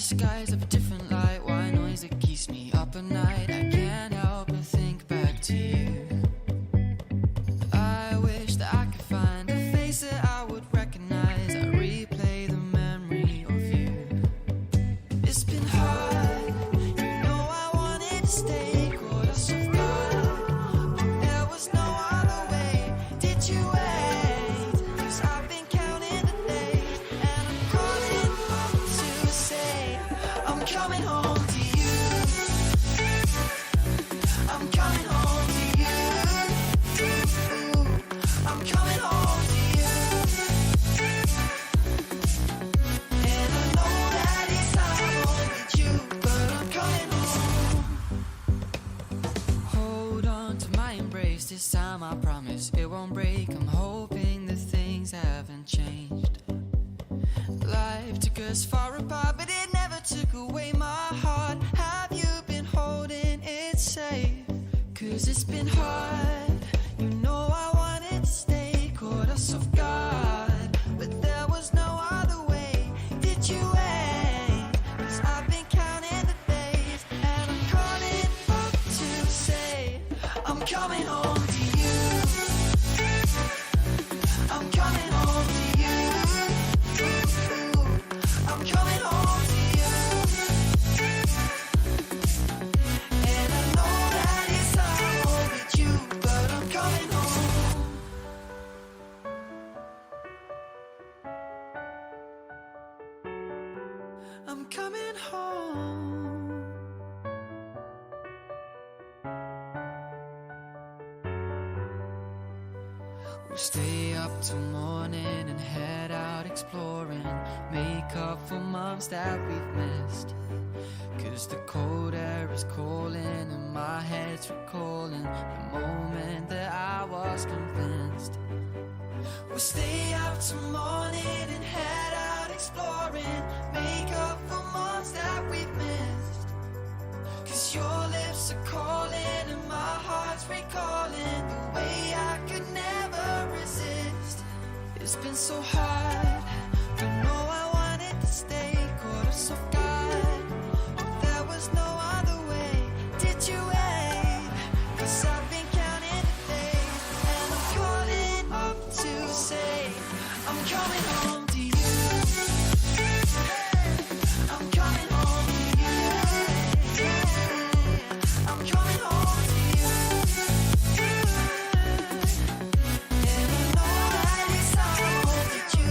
skies of a different light. White noise that keeps me up at night. I can't help but think back to you. I wish that I could find a face that I would recognize. I replay the memory of you. It's been hard, you know I wanted to stay. Caught us off guard, but there was no other way. Did you wait? 'Cause I've been counting the days, and I'm calling up to say I'm coming home to you. I'm coming home to you. I'm coming home to you. And I know that it's hard with you, but I'm coming home. Hold on to my embrace, this time I promise it won't break. I'm hoping that things haven't changed. Life took us far apart, but it never took away my heart. Have you been holding it safe? 'Cause it's been hard, you know I wanted to stay. Caught us off guard, but there was no other way. Did you wait? 'Cause I've been counting the days, and I'm calling up to say I'm coming home to you. I'm coming home to you. I'm coming home to you. And I know that it's hard with you, but I'm coming home. I'm coming home. We'll stay up till morning and head out exploring. Make up for months that we've missed. 'Cause the cold air is calling and my head's recalling the moment that I was convinced. We'll stay up till morning and head out exploring. Make up for months that we've missed. 'Cause your lips are calling and my heart's recalling the way I could never resist. It's been so hard, you know I wanted to stay. Caught us off guard, but there was no other way. Did you wait? 'Cause I've been counting the days, and I'm calling up to say I'm coming home to you. I'm coming home to you. I'm coming home to you. And I know that it's hard with you.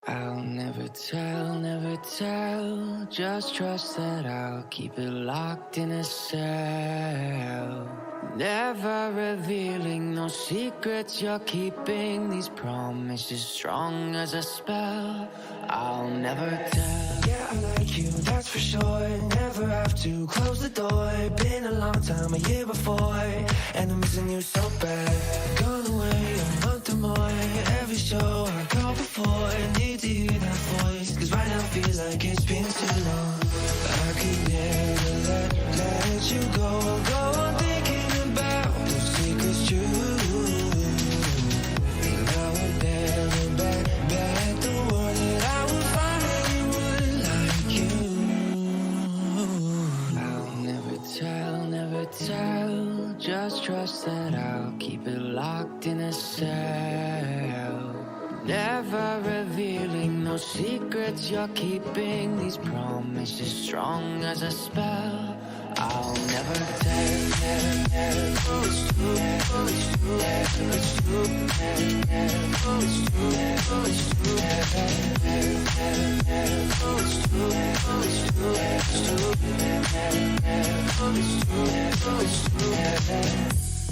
I'll never tell. Just trust that I'll keep it locked in a cell. Never revealing no secrets you're keeping. These promises strong as a spell. I'll never tell. Yeah, I like you, that's for sure. Never have to close the door. Been a long time, a year before, and I'm missing you so bad. Gone away a month or more. Every show I go before, need to hear that voice, cause right now feels like it's been too long. I could never let you go on thinking about those secrets true. And I would never bet the world that I would find anyone like you. I'll never tell. Just trust that I'll keep it locked in a cell. Never revealing no secrets you're keeping. These promises strong as a spell. I'll never tell. It's true. It's true. It's true. It's true. It's true. It's true. It's true. It's true.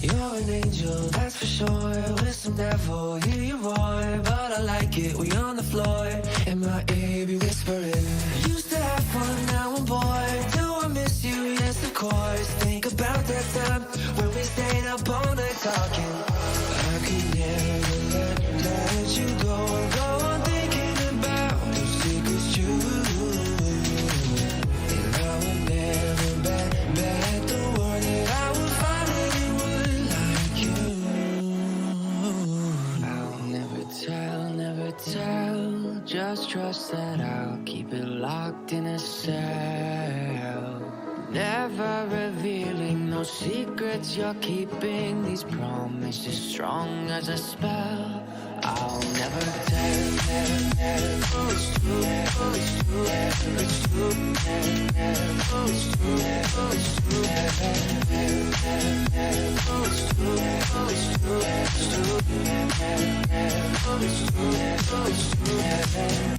You're an angel, that's for sure. With some devil, hear you roar. But I like it, we on the floor. In my ear, be whispering. Used to have fun, now I'm bored. Do I miss you? Yes, of course. Think about that time when we stayed up all night talking. I could never let you go on thinking about those secrets true. And I would never bet the world that I would find anyone like you. I'll never tell. Just trust that I'll keep it locked in a cell. Never revealing no secrets you're keeping. These promises strong as a spell. I'll never tell. It's true. It's true. It's true. It's true. It's true. It's true. It's true. It's true. It's true.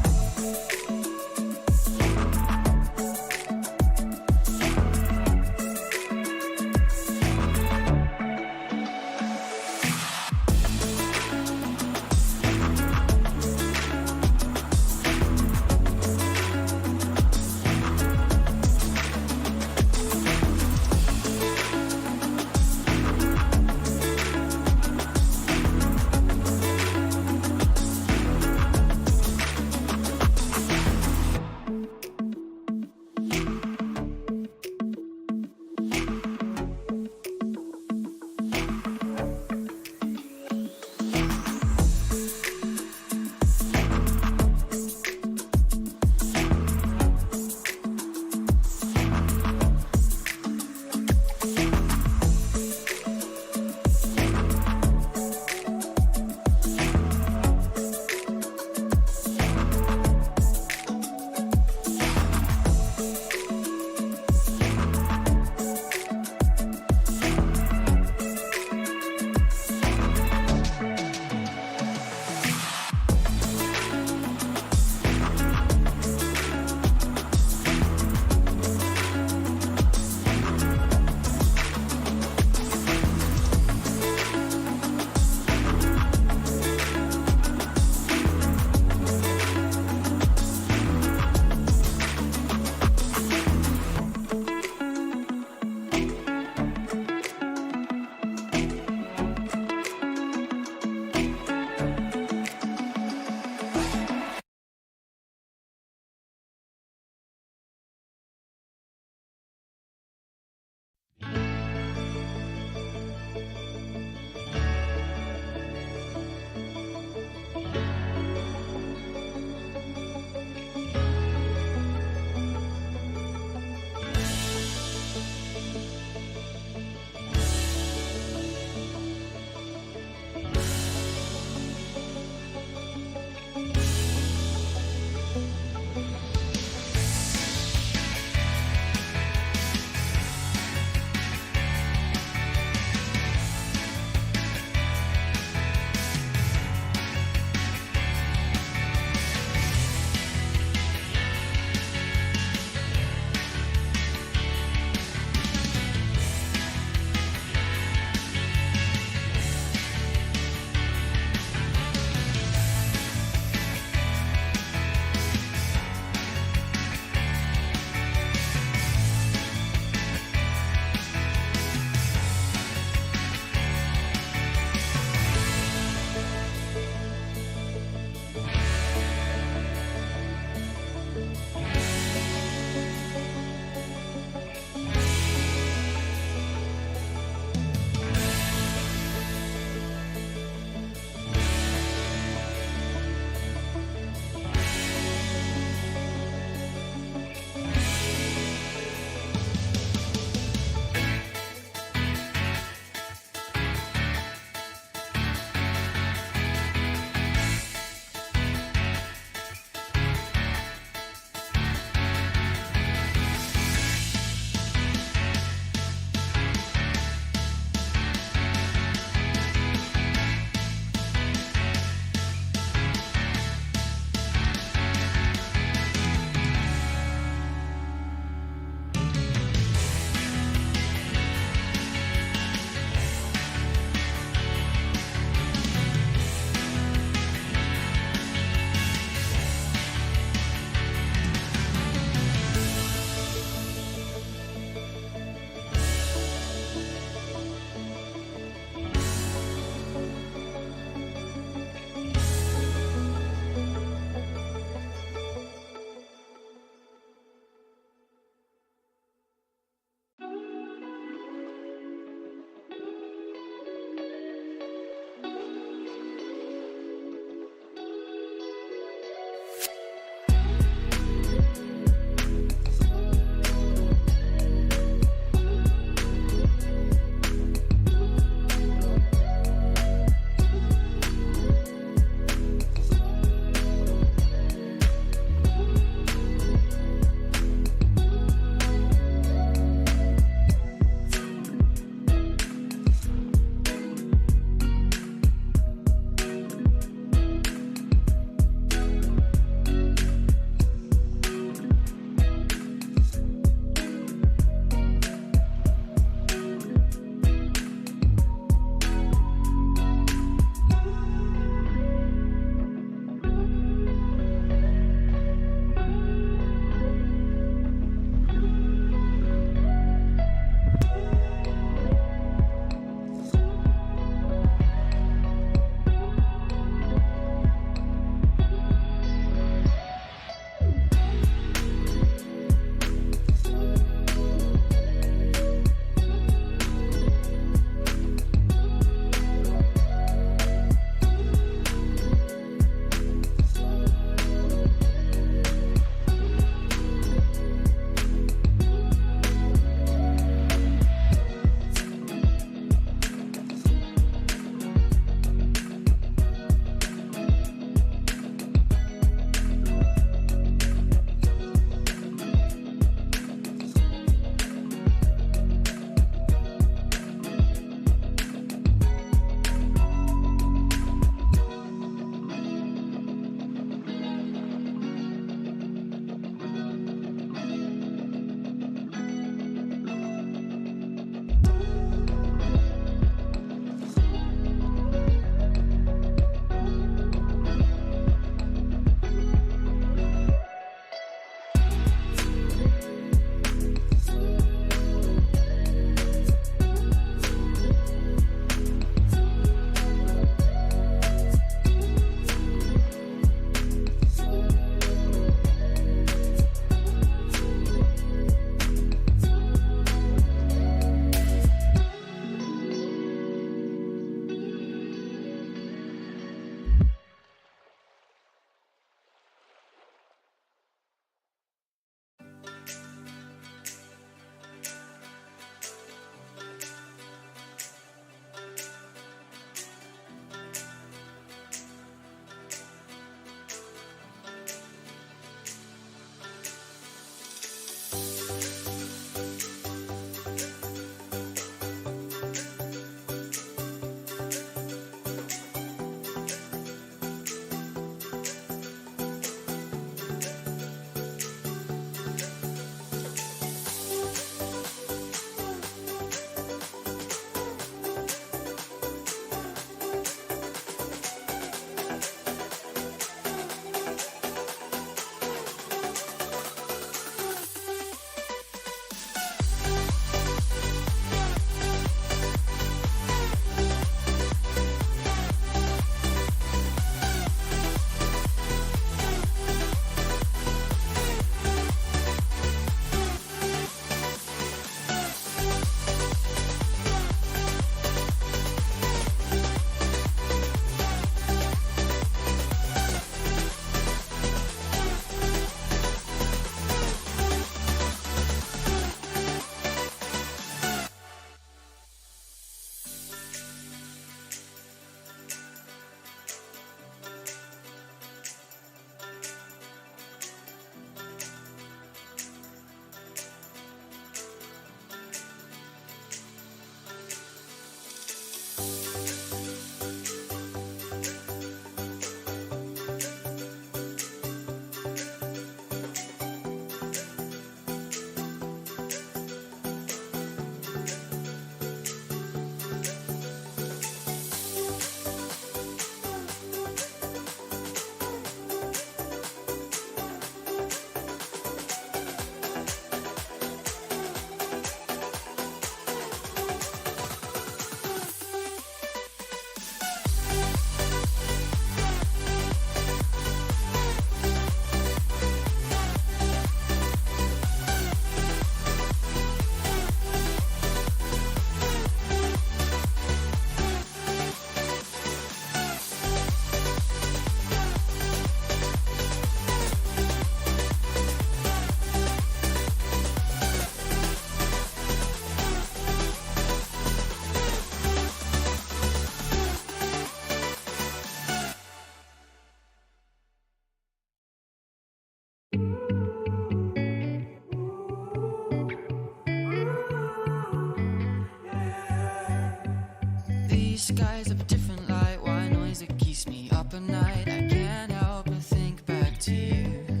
These skies of a different light, white noise that keeps me up at night. I can't help but think back to you.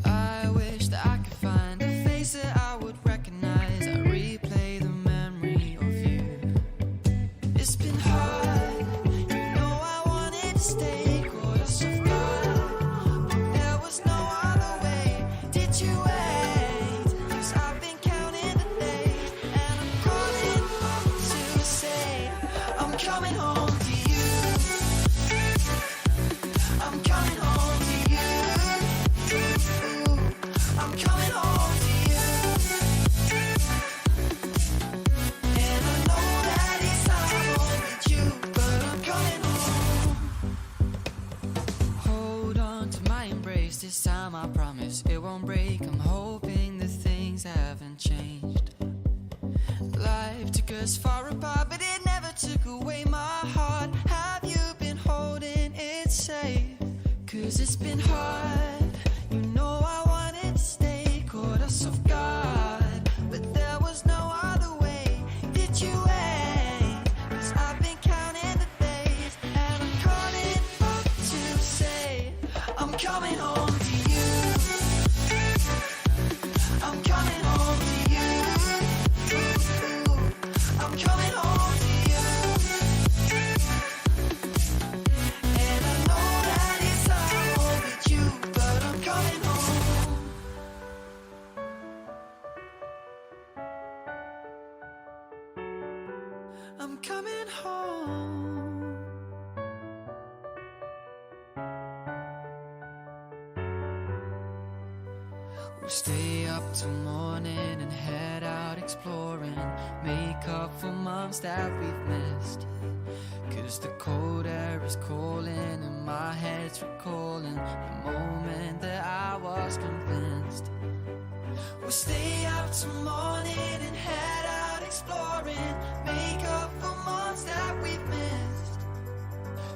I wish that I could find a face that I would recognize. I replay the memory of you. It's been hard, you know I wanted to stay, caught us off guard, but there was no other way. Did you wait? 'Cause I've been counting the days, and I'm calling up to say I'm coming home to you. I'm coming home to you. I'm coming home to you. And I know that it's not home with you, but I'm coming home. Hold on to my embrace, this time I promise it won't break. I'm hoping that things haven't changed. Life took us far apart, but it never took away my heart. Have you been holding it safe? 'Cause it's been hard, you know I wanted to stay, caught us off guard, but there was no other way. Did you wait? 'Cause I've been counting the days, and I'm calling up to say I'm coming home to you. I'm coming home to you. I'm coming home to you. And I know that it's not home with you, but I'm coming home. I'm coming home. We'll stay up till morning and head out exploring, make up for months that we've missed. 'Cause the cold air is calling and my head's recalling the moment that I was convinced. We'll stay up till morning and head out exploring, make up for months that we've missed.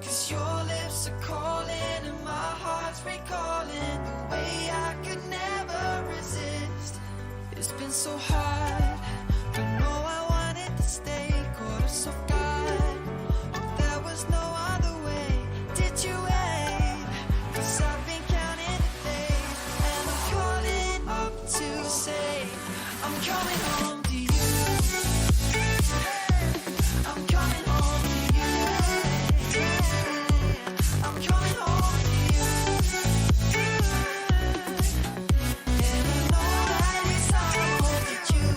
'Cause your lips are calling and my heart's recalling the way I could never resist. It's been so hard, but no, I wanted to stay, caught us off guard, but there was no other way. Did you wait? 'Cause I've been counting the days, and I'm calling up to say I'm coming home to you. I'm coming home to you. I'm coming home to you. And I know that it's not home with you,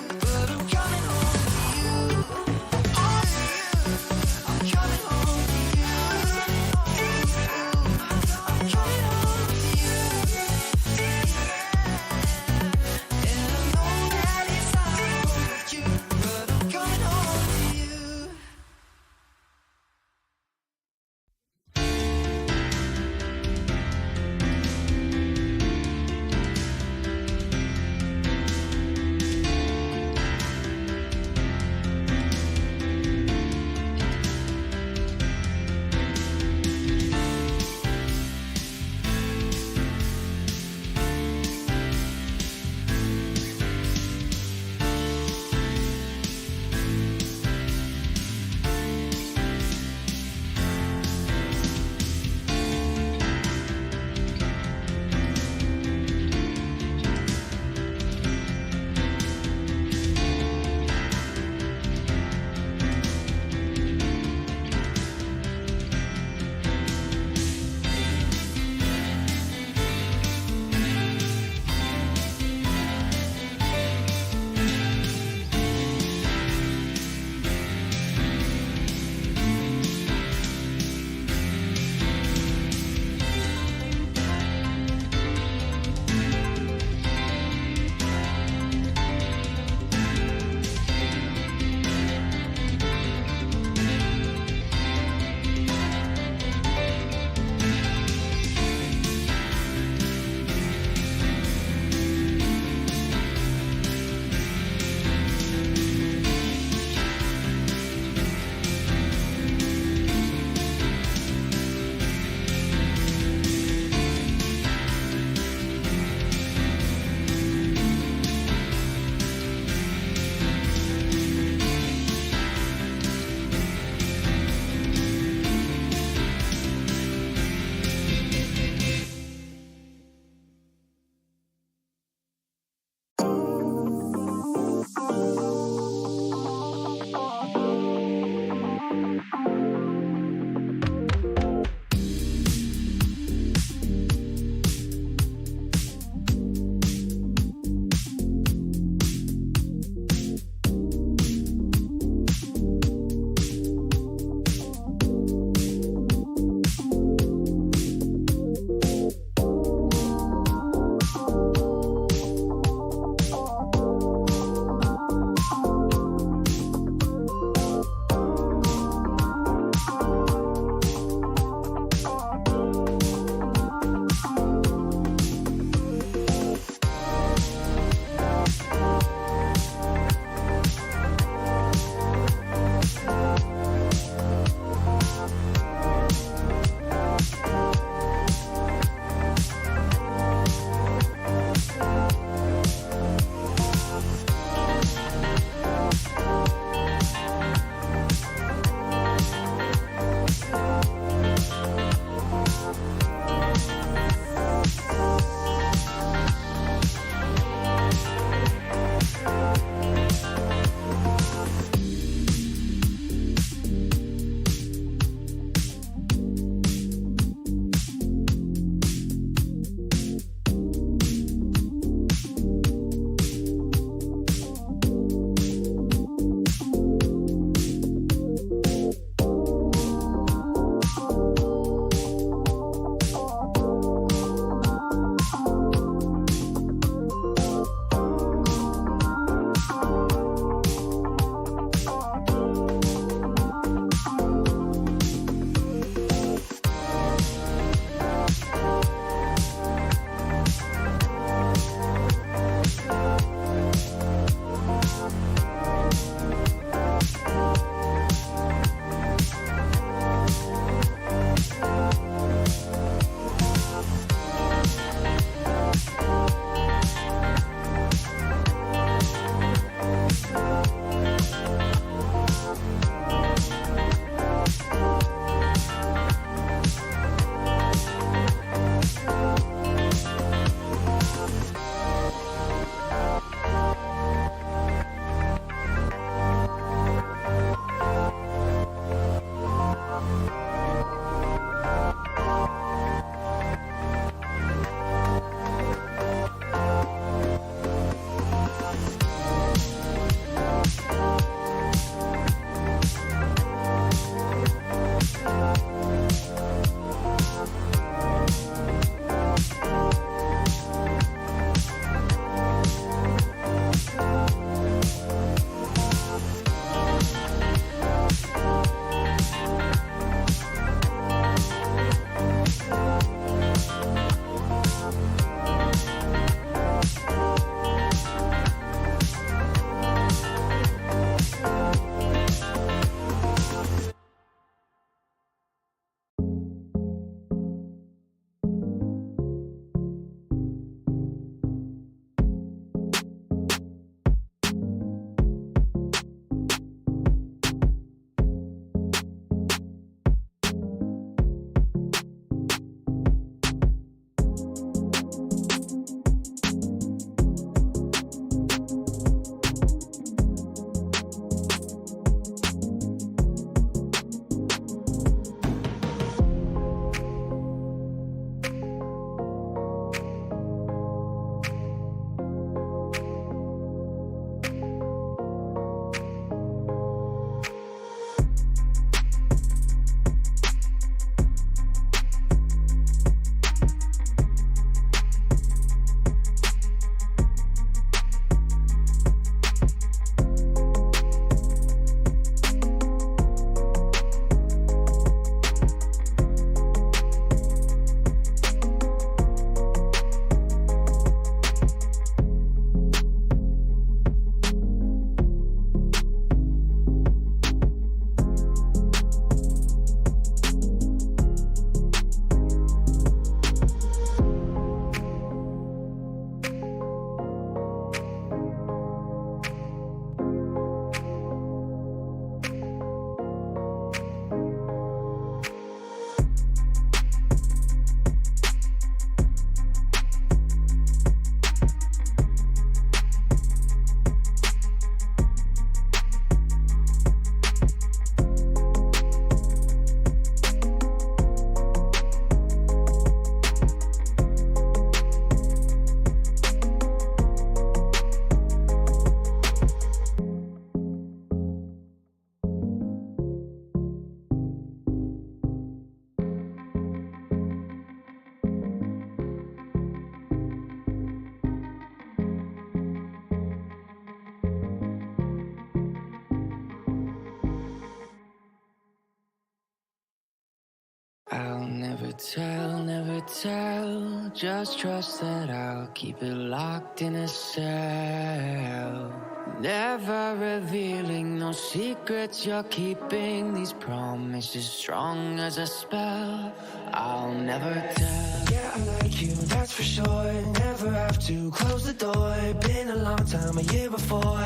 I'll never tell, just trust that I'll keep it locked in a cell. Never revealing no secrets you're keeping, these promises strong as a spell. I'll never tell. Yeah, I like you, that's for sure. Never have to close the door. Been a long time, a year before,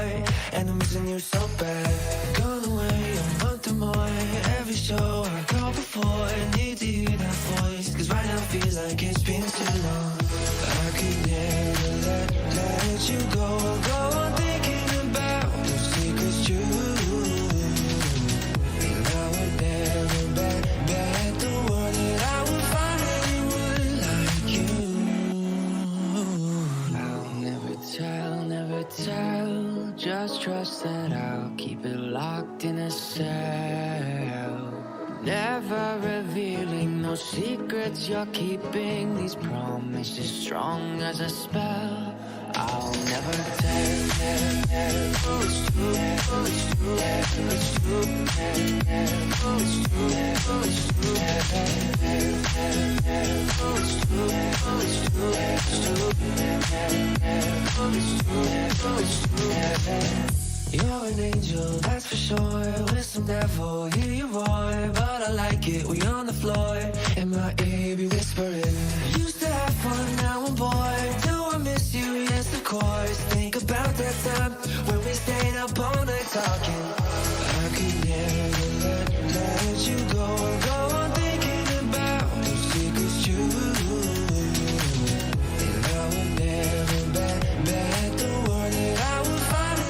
and I'm missing you so bad. Gone away a month or more. Every show I go before, I need to hear that voice, cause right now feels like it's been too long. I could never let you go on thinking about those secrets true. And I would never bet the world that I would find anyone like you. I'll never tell, just trust that I'll keep it locked in a cell. Never revealing no secrets you're keeping, these promises strong as a spell. I'll never tell. It's true, it's true, it's true, it's true, it's true, it's true. You're an angel, that's for sure. With some devil, hear you roar, but I like it, we on the floor. In my ear, be whispering. Used to have fun, now I'm bored. Do I miss you? Yes, of course. Think about that time when we stayed up all night talking. I could never let you go on thinking about those secrets true. And I would never bet the world that I would find it.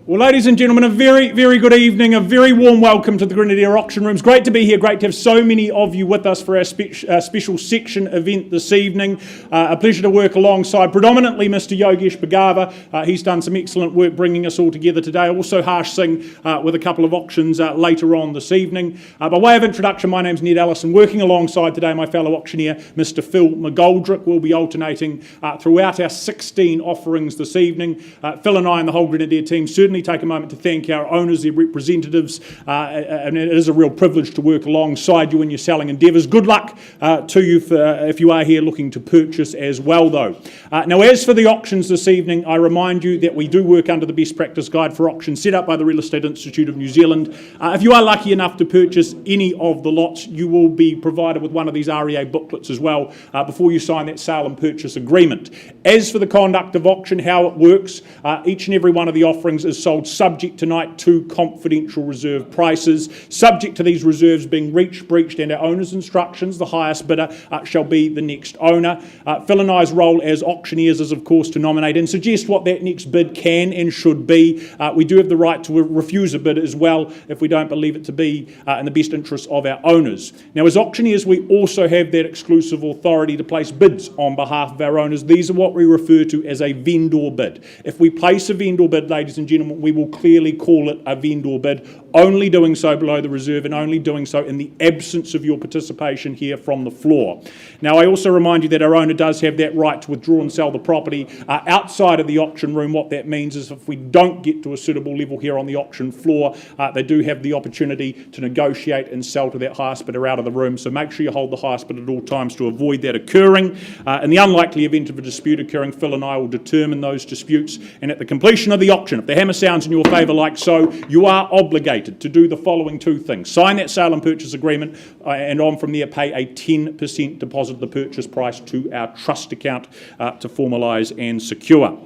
Well, ladies and gentlemen, a very, very good evening, a very warm welcome to the Grenadier Auction Rooms. Great to be here, great to have so many of you with us for our special section event this evening. A pleasure to work alongside predominantly Mr. Yogesh Bhagava. He's done some excellent work bringing us all together today. Also Harsh Singh with a couple of auctions later on this evening. By way of introduction, my name's Ned Allison. Working alongside today my fellow auctioneer, Mr. Phil McGoldrick. We'll be alternating throughout our 16 offerings this evening. Phil and I and the whole Grenadier team certainly take a moment to thank our owners, their representatives, and it is a real privilege to work alongside you in your selling endeavours. Good luck to you if you are here looking to purchase as well, though. Now, as for the auctions this evening, I remind you that we do work under the Best Practice Guide for Auctions set up by the Real Estate Institute of New Zealand. If you are lucky enough to purchase any of the lots, you will be provided with one of these REA booklets as well before you sign that sale and purchase agreement. As for the conduct of auction, how it works, each and every one of the offerings is sold subject tonight to confidential reserve prices. Subject to these reserves being reached, breached, and our owner's instructions, the highest bidder shall be the next owner. Phil and I's role as auctioneers is, of course, to nominate and suggest what that next bid can and should be. We do have the right to refuse a bid as well if we don't believe it to be in the best interests of our owners. Now, as auctioneers, we also have that exclusive authority to place bids on behalf of our owners. These are what we refer to as a vendor bid. If we place a vendor bid, ladies and gentlemen, we will clearly call it a vendor bid, only doing so below the reserve and only doing so in the absence of your participation here from the floor. Now, I also remind you that our owner does have that right to withdraw and sell the property outside of the auction room. What that means is if we don't get to a suitable level here on the auction floor, they do have the opportunity to negotiate and sell to that highest bidder out of the room. So make sure you hold the highest bid at all times to avoid that occurring. In the unlikely event of a dispute occurring, Phil and I will determine those disputes, and at the completion of the auction, if the hammer sounds in your favour like so, you are obligated to do the following two things. Sign that sale and purchase agreement and on from there pay a 10% deposit of the purchase price to our trust account to formalise and secure.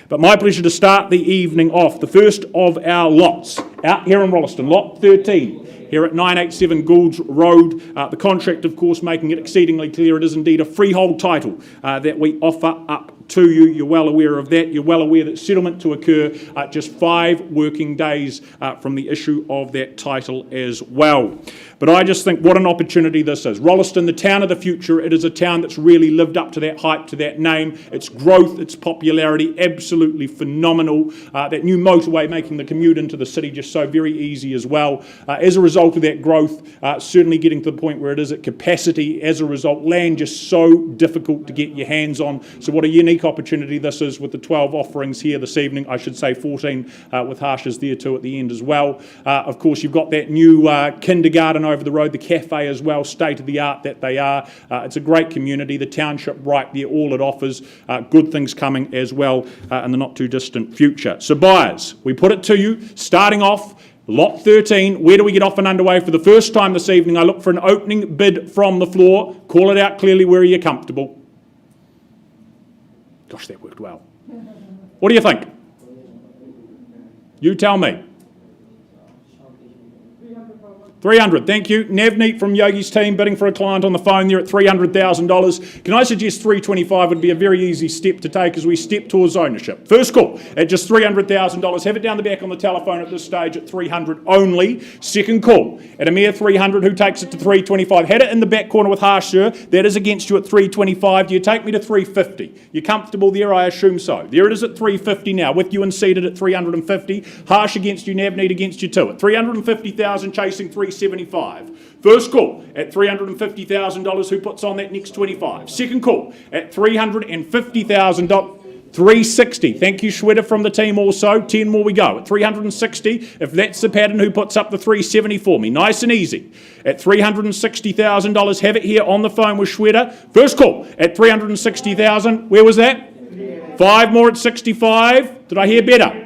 But my pleasure to start the evening off. The first of our lots out here in Rolleston, lot 13. Here at 987 Goulds Road. The contract, of course, making it exceedingly clear it is indeed a freehold title that we offer up to you. You're well aware of that. You're well aware that settlement to occur just 5 working days from the issue of that title as well. But I just think what an opportunity this is. Rolleston, the town of the future, it is a town that's really lived up to that hype, to that name. Its growth, its popularity, absolutely phenomenal. That new motorway making the commute into the city just so very easy as well. As a result of that growth, certainly getting to the point where it is at capacity. As a result, land just so difficult to get your hands on. So what a unique opportunity this is with the 12 offerings here this evening. I should say 14 with Harshes there too at the end as well. Of course, you've got that new kindergarten over the road, the cafe as well, state of the art that they are. It's a great community, the township right there, all it offers. Good things coming as well in the not too distant future. So buyers, we put it to you, starting off, Lot 13, where do we get off and underway for the first time this evening? I look for an opening bid from the floor. Call it out clearly where you're comfortable. Gosh, that worked well. What do you think? You tell me. 300, thank you. Navneet from Yogi's team bidding for a client on the phone there at $300,000. Can I suggest 325 would be a very easy step to take as we step towards ownership? First call at just $300,000. Have it down the back on the telephone at this stage at 300 only. Second call at a mere 300. Who takes it to 325? Had it in the back corner with Harsh, sir. That is against you at 325. Do you take me to 350? You're comfortable there? I assume so. There it is at 350 now, with you and seated at 350. Harsh against you, Navneet against you too. At 350,000, chasing 375. First call at $350,000. Who puts on that next 25? Second call at $350,000. 360. Thank you, Shweta from the team also. 10 more we go. At 360, if that's the pattern, who puts up the 370 for me? Nice and easy. At $360,000, have it here on the phone with Shweta. First call at $360,000. Where was that? 5 more at 65. Did I hear better?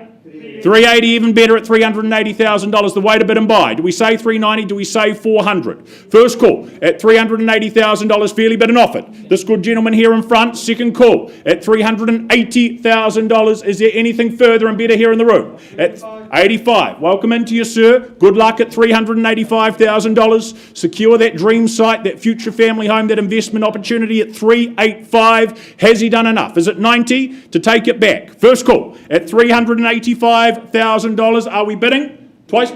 380, even better at $380,000, the way to bid and buy. Do we say 390? Do we say 400? First call at $380,000, fairly bid and offered. This good gentleman here in front, second call at $380,000. Is there anything further and better here in the room? At 85. Welcome into you, sir. Good luck at $385,000. Secure that dream site, that future family home, that investment opportunity at 385. Has he done enough? Is it 90 to take it back? First call at $385,000. Are we bidding? Twice?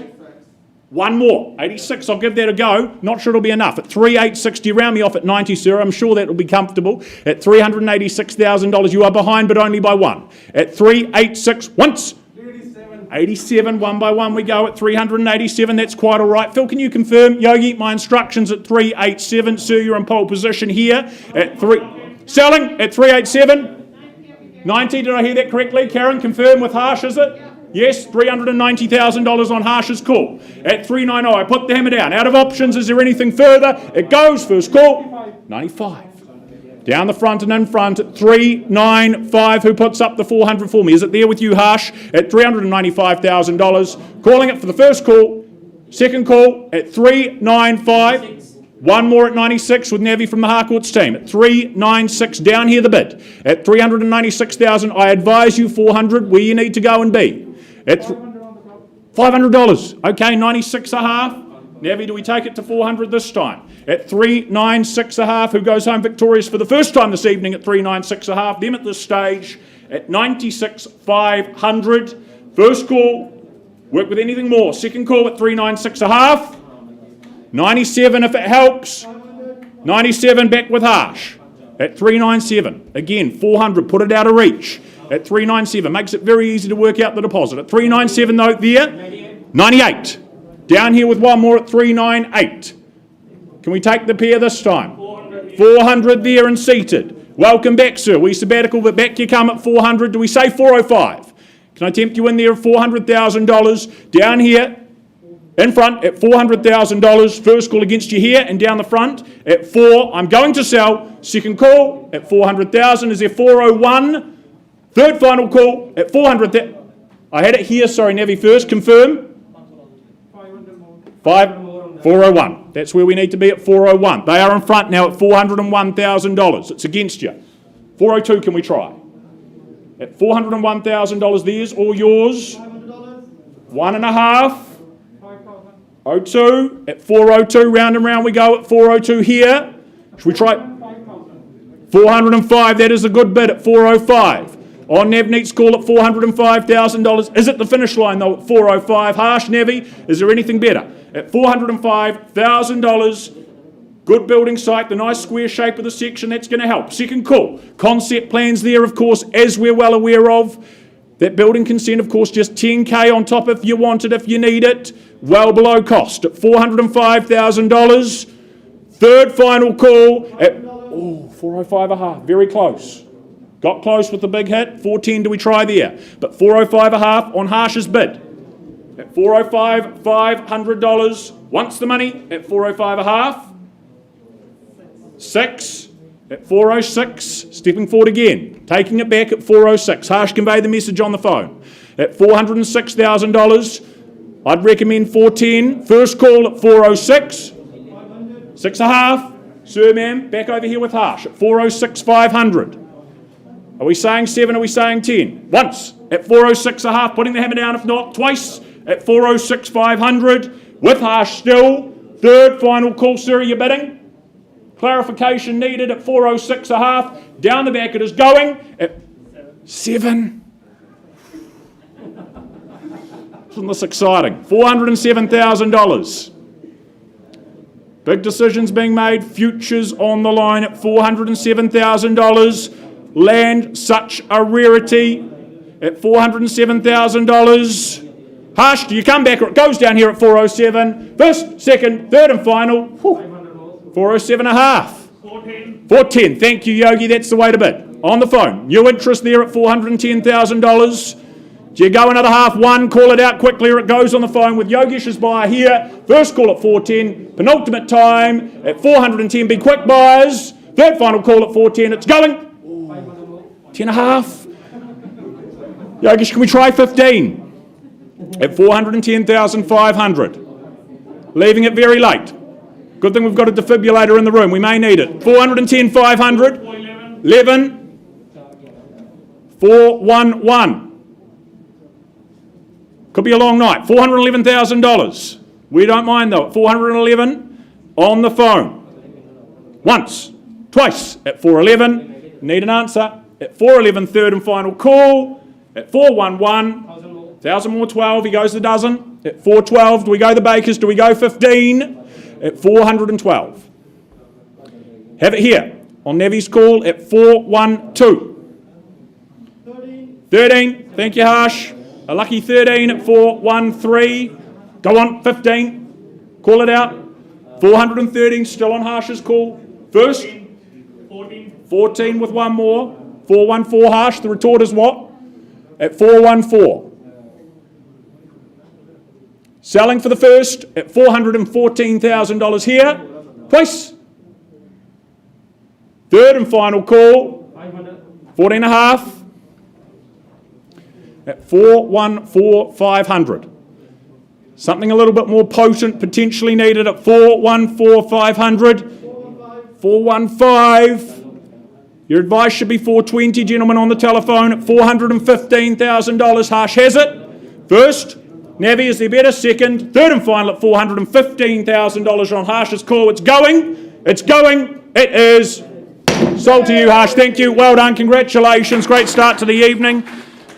One more. 86. I'll give that a go. Not sure it'll be enough. At 3,860, round me off at 90, sir. I'm sure that will be comfortable. At $386,000, you are behind, but only by one. At 386, once. 87, one by one we go at 387. That's quite all right. Phil, can you confirm? Yogi, my instructions at 387. Sir, you're in pole position here. At 3. Selling at 387. 90, did I hear that correctly? Karen, confirm with Harsh, is it? Yes, $390,000 on Harsh's call. At 390, I put the hammer down. Out of options, is there anything further? It goes, first call, 95. Down the front and in front at 395. Who puts up the 400 for me? Is it there with you, Harsh? At $395,000. Calling it for the first call. Second call at 395. One more at 96 with Navi from the Harcourts team at 396. Down here the bid at 396,000. I advise you 400 where you need to go and be. At $500. Okay, 96 a half. Navi, do we take it to 400 this time? At 396 a half. Who goes home victorious for the first time this evening at 396 a half? Them at this stage at 96 500. First call. Work with anything more. Second call at 396 a half. 97 if it helps. 97 back with Harsh. At 397. Again, 400. Put it out of reach. At 397. Makes it very easy to work out the deposit. At 397 though there. 98. Down here with one more at 398. Can we take the pair this time? 400 there and seated. Welcome back, sir. We sabbatical, but back you come at 400. Do we say 405? Can I tempt you in there at $400,000? Down here. In front at $400,000. First call against you here and down the front at 4. I'm going to sell. Second call at 400,000. Is there 401? Third final call at 400,000. I had it here. Sorry, Navi first. Confirm. 401. That's where we need to be at 401. They are in front now at $401,000. It's against you. 402. Can we try? At $401,000. There's all yours. $1.5. 02 at 402, round and round we go at 402 here. Should we try 405? That is a good bid at 405. On Navneet's call at $405,000. Is it the finish line though at 405? Harsh, Navi, is there anything better? at $405,000. Good building site, the nice square shape of the section, that's going to help. Second call, concept plans there, of course, as we're well aware of. That building consent, of course, just $10K on top if you want it, if you need it. Well below cost at $405,000. Third final call at 405.5, very close. Got close with the big hit. 410 do we try there? But 405.5 on Harsh's bid. At $405,500. Wants the money at 405.5. 6 at 406. Stepping forward again. Taking it back at 406. Harsh conveyed the message on the phone. At $406,000. I'd recommend 410. First call at 406. 6.5. Sir, ma'am, back over here with Harsh at 406,500. Are we saying 7? Are we saying 10? Once at 406.5, putting the hammer down. If not, twice at 406,500 with Harsh still. Third final call, sir, are you bidding? Clarification needed at 406.5. Down the back it is going at 7. Isn't this exciting? $407,000. Big decisions being made. Futures on the line at $407,000. Land, such a rarity at $407,000. Harsh, do you come back or it goes down here at 407? First, second, third and final. 407.5. 410. Thank you, Yogi. That's the way to bid. On the phone. New interest there at $410,000. Do you go another half? One, call it out quickly or it goes on the phone with Yogesh's buyer here. First call at 410. Penultimate time at 410. Be quick, buyers. Third final call at 410. It's going. 10.5. Yogesh, can we try 15? At 410,500. Leaving it very late. Good thing we've got a defibrillator in the room. We may need it. 410,500. 11. 411. Could be a long night. $411,000. We don't mind though. At 411 on the phone. Once. Twice. At 411. Need an answer. At 411, third and final call. At 411. 1,000 more 12. He goes the dozen. At 412. Do we go the Bakers? Do we go 15? At 412. Have it here on Nevi's call at 412. 13. Thank you, Harsh. A lucky 13 at 413. Go on, 15. Call it out. 413 still on Harsh's call. First. 14 with one more. 414 Harsh. The retort is what? At 414. Selling for the first at $414,000 here. Twice. Third and final call. 14.5. At 414,500. Something a little bit more potent potentially needed at 414,500. 415. Your advice should be 420, gentlemen on the telephone, at $415,000. Harsh has it. First. Navi is the better. Second. Third and final at $415,000 on Harsh's call. It's going. It's going. It is. Sold to you, Harsh. Thank you. Well done. Congratulations. Great start to the evening.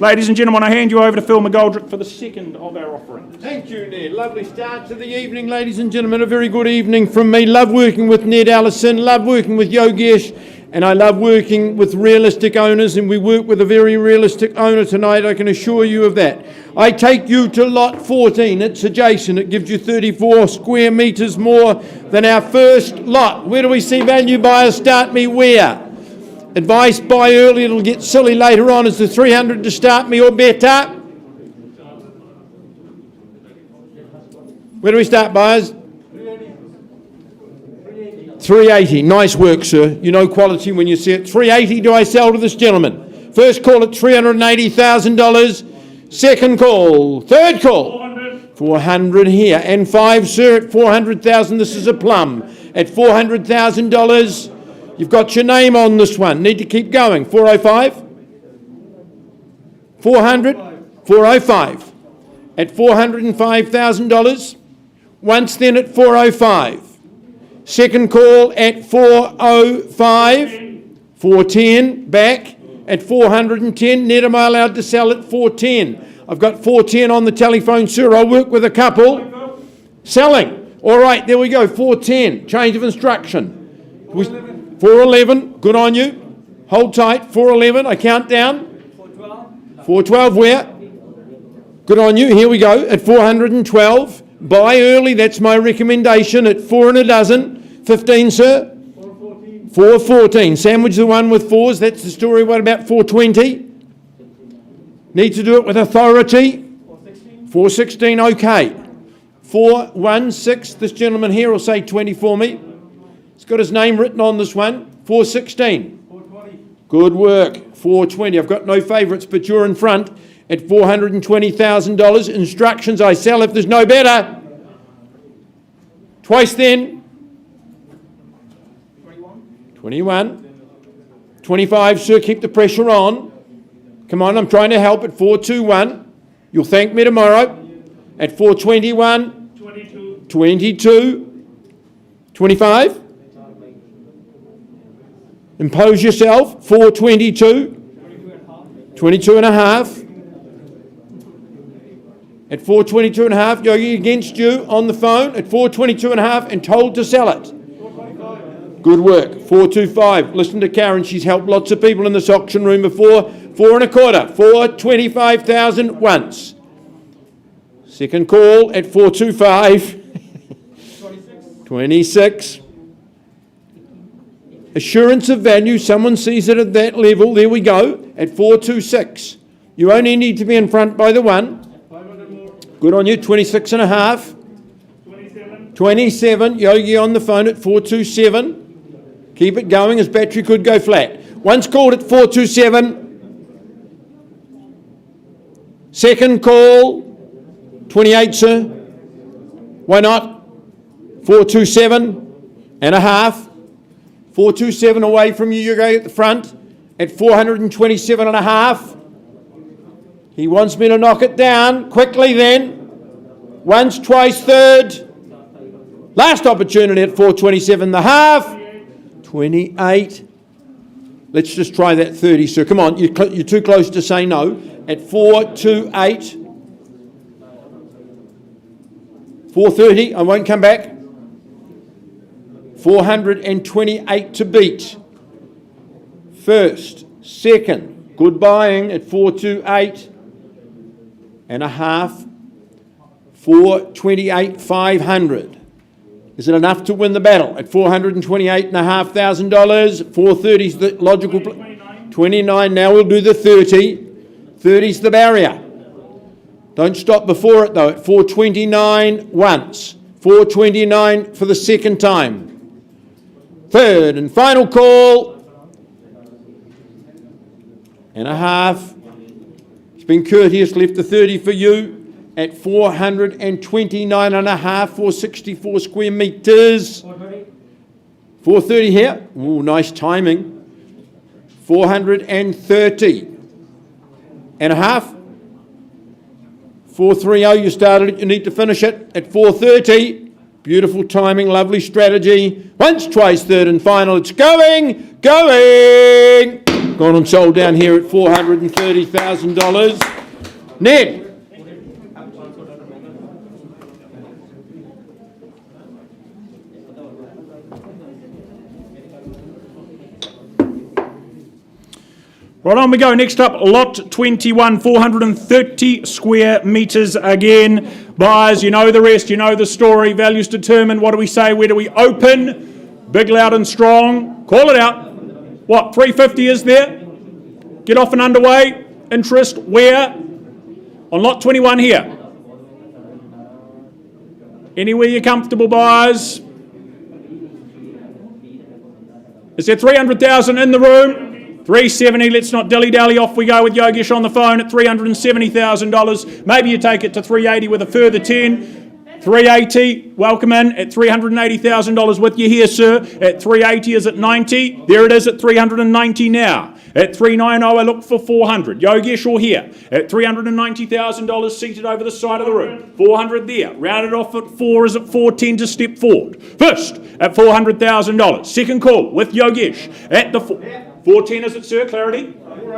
Ladies and gentlemen, I hand you over to Phil McGoldrick for the second of our offerings. Thank you, Ned. Lovely start to the evening, ladies and gentlemen. A very good evening from me. Love working with Ned Allison. Love working with Yogesh. And I love working with realistic owners, and we work with a very realistic owner tonight, I can assure you of that. I take you to lot 14. It's adjacent. It gives you 34 square metres more than our first lot. Where do we see value buyers start me where? Advice, buy early, it'll get silly later on. Is the 300 to start me or better? Where do we start, buyers? 380. Nice work, sir. You know quality when you see it. 380 do I sell to this gentleman. First call at $380,000. Second call. Third call. 400 here. And 5, sir, at 400,000. This is a plum. At $400,000. You've got your name on this one. Need to keep going. 405. 400. 405. At $405,000. Once then at 405. Second call at 405, 410, back at 410. Net am I allowed to sell at 410? I've got 410 on the telephone, sir. I'll work with a couple. Selling. All right, there we go. 410. Change of instruction. 411. Good on you. Hold tight. 411. I count down. 412 where? Good on you. Here we go. At 412. Buy early. That's my recommendation. At 4 and a dozen. 15, sir. 414. Sandwich the one with fours. That's the story. What about 420? Need to do it with authority. 416. Okay. 416. This gentleman here will say 20 for me. He's got his name written on this one. 416. 420. Good work. 420. I've got no favourites, but you're in front at $420,000. Instructions, I sell if there's no better. Twice then. 21. 25, sir, keep the pressure on. Come on, I'm trying to help at 421. You'll thank me tomorrow. At 421. 22. 25. Impose yourself. 422. 22 and a half. At 422 and a half, Yogi against you on the phone at 422 and a half and told to sell it. Good work. 425. Listen to Karen. She's helped lots of people in this auction room before. 4 and a quarter. 425,000 once. Second call at 425. 26. Assurance of value. Someone sees it at that level. There we go. At 426. You only need to be in front by the one. Good on you. 26 and a half. 27. Yogi on the phone at 427. Keep it going. His battery could go flat. Once called at 427. Second call. 28, sir. Why not? 427 and a half. 427 away from you. You go at the front at 427 and a half. He wants me to knock it down. Quickly then. Once, twice, third. Last opportunity at 427 and a half. 28. Let's just try that 30, sir. Come on, you're too close to say no. At 428. 430, I won't come back. 428 to beat. First, second, good buying at 428 and a half. 428, 500. Is it enough to win the battle at $428,500? 430 is the logical. 29. Now we'll do the 30. 30's the barrier. Don't stop before it though. At 429 once. 429 for the second time. Third and final call. And a half. It's been courteous. Left the 30 for you. At 429 and a half, 464 square metres. 430 here. Ooh, nice timing. 430 and a half. 430, you started it, you need to finish it at 430. Beautiful timing, lovely strategy. Once, twice, third and final. It's going. Gone and sold down here at $430,000. Ned. Right on we go. Next up, lot 21, 430 square metres again. Buyers, you know the rest, you know the story. Values determined. What do we say? Where do we open? Big, loud and strong. Call it out. What, 350 is there? Get off and underway. Interest where? On lot 21 here. Anywhere you're comfortable, buyers. Is there 300,000 in the room? 370, let's not dilly-dally, off we go with Yogesh on the phone at $370,000. Maybe you take it to 380 with a further 10. 380, welcome in at $380,000 with you here, sir. At 380 is at 90. There it is at 390 now. At 390, I look for 400. Yogesh or here at $390,000 seated over the side of the room. 400 there. Rounded off at 4 is at 410 to step forward. First at $400,000. Second call with Yogesh at the 410 is it, sir? Clarity?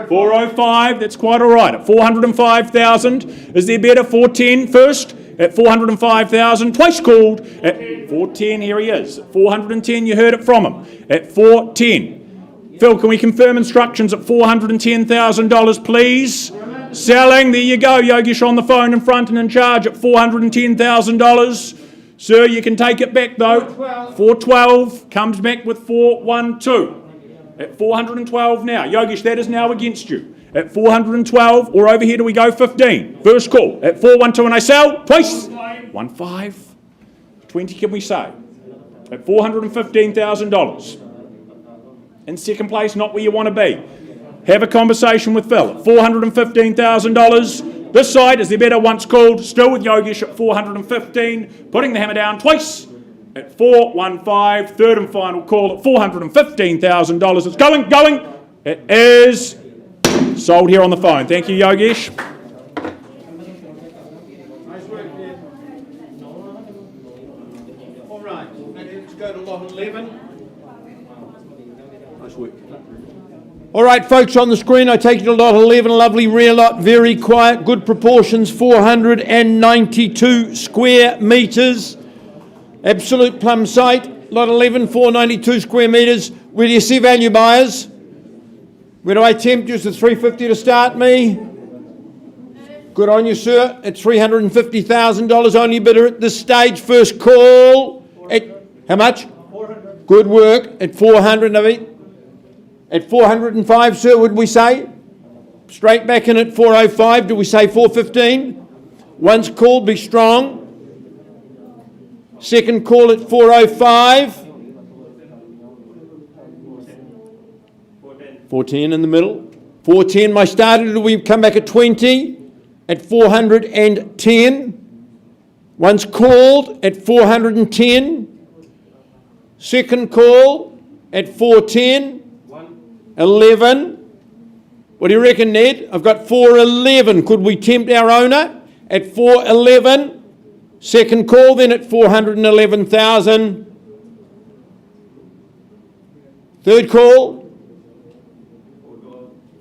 405, that's quite all right. At 405,000, is there better? 410 first. at 405,000. Twice called at 410. Here he is. At 410, you heard it from him. At 410. Phil, can we confirm instructions at $410,000, please? Selling. There you go. Yogesh on the phone in front and in charge at $410,000. Sir, you can take it back though. 412 comes back with 412. At 412 now. Yogesh, that is now against you. At 412, or over here do we go 15? First call. At 412 and I sell. Twice. 15. 20 can we say? At $415,000. In second place, not where you want to be. Have a conversation with Phil. At $415,000. This side is the better once called. Still with Yogesh at 415. Putting the hammer down twice. At 415. Third and final call at $415,000. It's going. It is sold here on the phone. Thank you, Yogesh. Nice work, Ned. All right, let's go to lot 11. Nice work. All right, folks, on the screen, I take you to lot 11, a lovely rear lot, very quiet, good proportions, 492 square metres. Absolute plum site, lot 11, 492 square metres. Where do you see value buyers? Where do I tempt you? Is it $350 to start me? Good on you, sir. At $350,000, only bidder at this stage. First call. At how much? 400. Good work. At 400, Naveed. At 405, sir, would we say? Straight back in at 405. Do we say 415? Once called, be strong. Second call at 405. 410 in the middle. 410, my starter. Do we come back at 20? At 410. Once called at 410. Second call at 410. 11. What do you reckon, Ned? I've got 411. Could we tempt our owner at 411? Second call then at 411,000. Third call.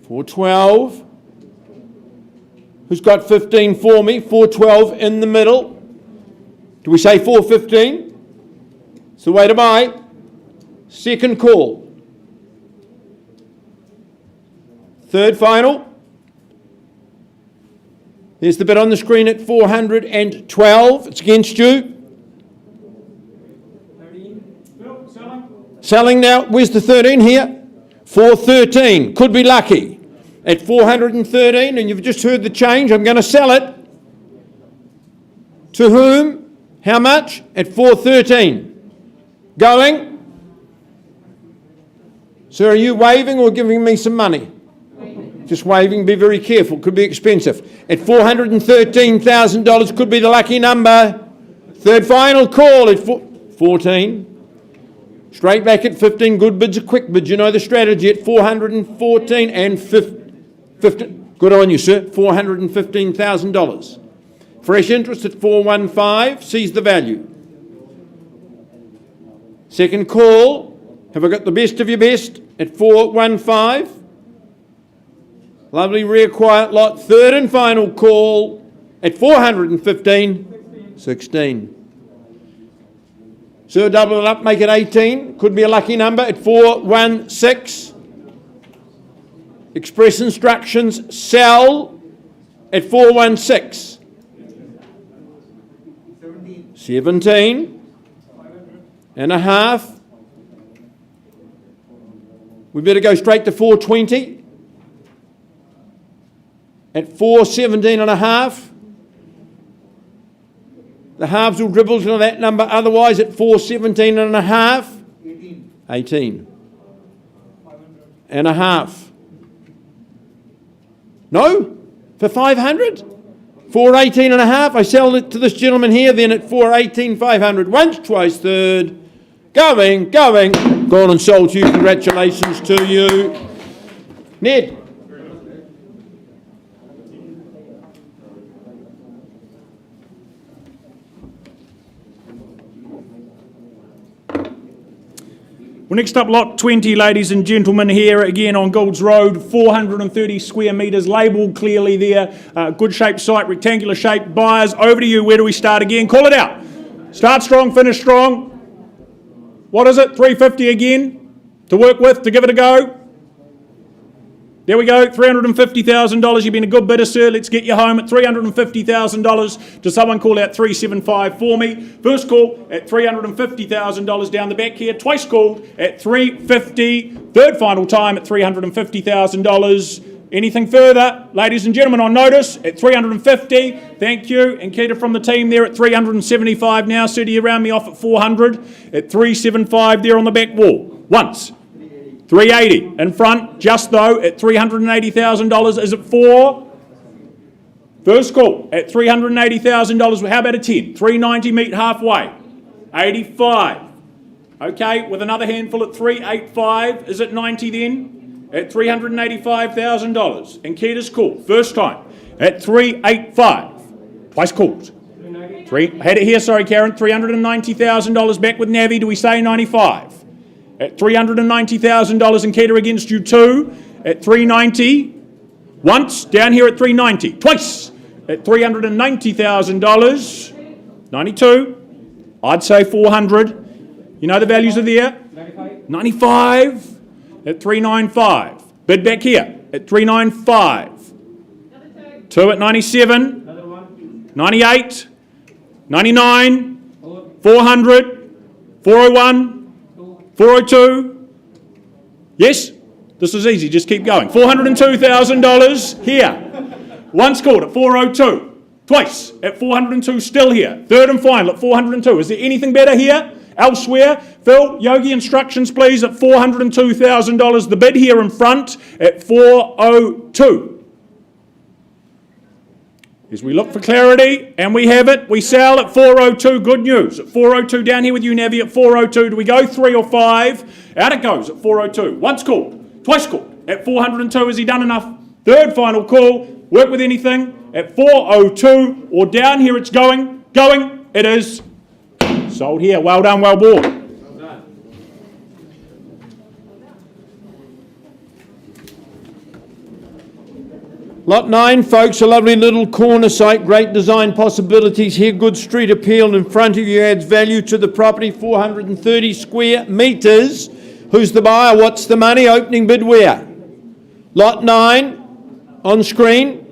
412. Who's got 15 for me? 412 in the middle. Do we say 415? It's the way to buy. Second call. Third final. There's the bid on the screen at 412. It's against you. Selling now. Where's the 13 here? 413. Could be lucky. At 413, and you've just heard the change. I'm going to sell it. To whom? How much? At 413. Going? Sir, are you waving or giving me some money? Just waving, be very careful, could be expensive. At $413,000 could be the lucky number. Third final call at 14. Straight back at 15, good bids are quick bids, you know the strategy at 414 and 15. Good on you, sir, $415,000. Fresh interest at 415, sees the value. Second call, have I got the best of your best at 415? Lovely rear quiet lot. Third and final call at 415. 16. Sir, double it up, make it 18. Could be a lucky number at 416. Express instructions, sell at 416. 17 and a half. We better go straight to 420. At 417 and a half. The halves will dribble to that number. Otherwise, at 417 and a half. 18 and a half. No? For 500? 418 and a half. I sell it to this gentleman here then at 418, 500. Once, twice, third. Going. Gone and sold to you. Congratulations to you. Ned. Well, Well, next up, lot 20, ladies and gentlemen, here again on Goulds Road, 430 square metres, labelled clearly there. Good shaped site, rectangular shape. Buyers, over to you. Where do we start again? Call it out. Start strong, finish strong. What is it? 350 again to work with, to give it a go. There we go, $350,000. You've been a good bidder, sir. Let's get you home at $350,000. Does someone call out 375 for me? First call at $350,000 down the back here. Twice called at $350,000. Third final time at $350,000. Anything further? Ladies and gentlemen, on notice at $350,000. Thank you. And Keita from the team there at $375,000 now. Sir, do you round me off at $400,000? At $375,000 there on the back wall. Once. $380,000 in front, just though, at $380,000. Is it four? First call at $380,000. How about a 10? $390,000 meet halfway. $85,000. Okay, with another handful at $385,000. Is it $90,000 then? At $385,000. And Keita's call, first time, at $385,000. Twice called. Had it here, sorry Karen, $390,000 back with Navi. Do we say 95? At $390,000 and Keita against you too. At $390,000. Once, down here at $390,000. Twice at $390,000. 92. I'd say 400. You know the values are there? 95. At 395. Bid back here at 395. Two at 97. 98. 99. 400. 401. 402. Yes? This is easy, just keep going. $402,000 here. Once called at 402. Twice at 402, still here. Third and final at 402. Is there anything better here? Elsewhere? Phil, Yogi, instructions please at $402,000. The bid here in front at 402. As we look for clarity, and we have it, we sell at 402. Good news. At 402, down here with you, Navi, at 402. Do we go 3 or 5? Out it goes at 402. Once called, twice called. At 402, has he done enough? Third final call. Work with anything at 402, or down here it's going. Going. It is sold here. Well done, well bought. Lot 9, folks, a lovely little corner site, great design possibilities here, good street appeal in front of you, adds value to the property, 430 square metres. Who's the buyer? What's the money? Opening bid where? Lot 9, on screen.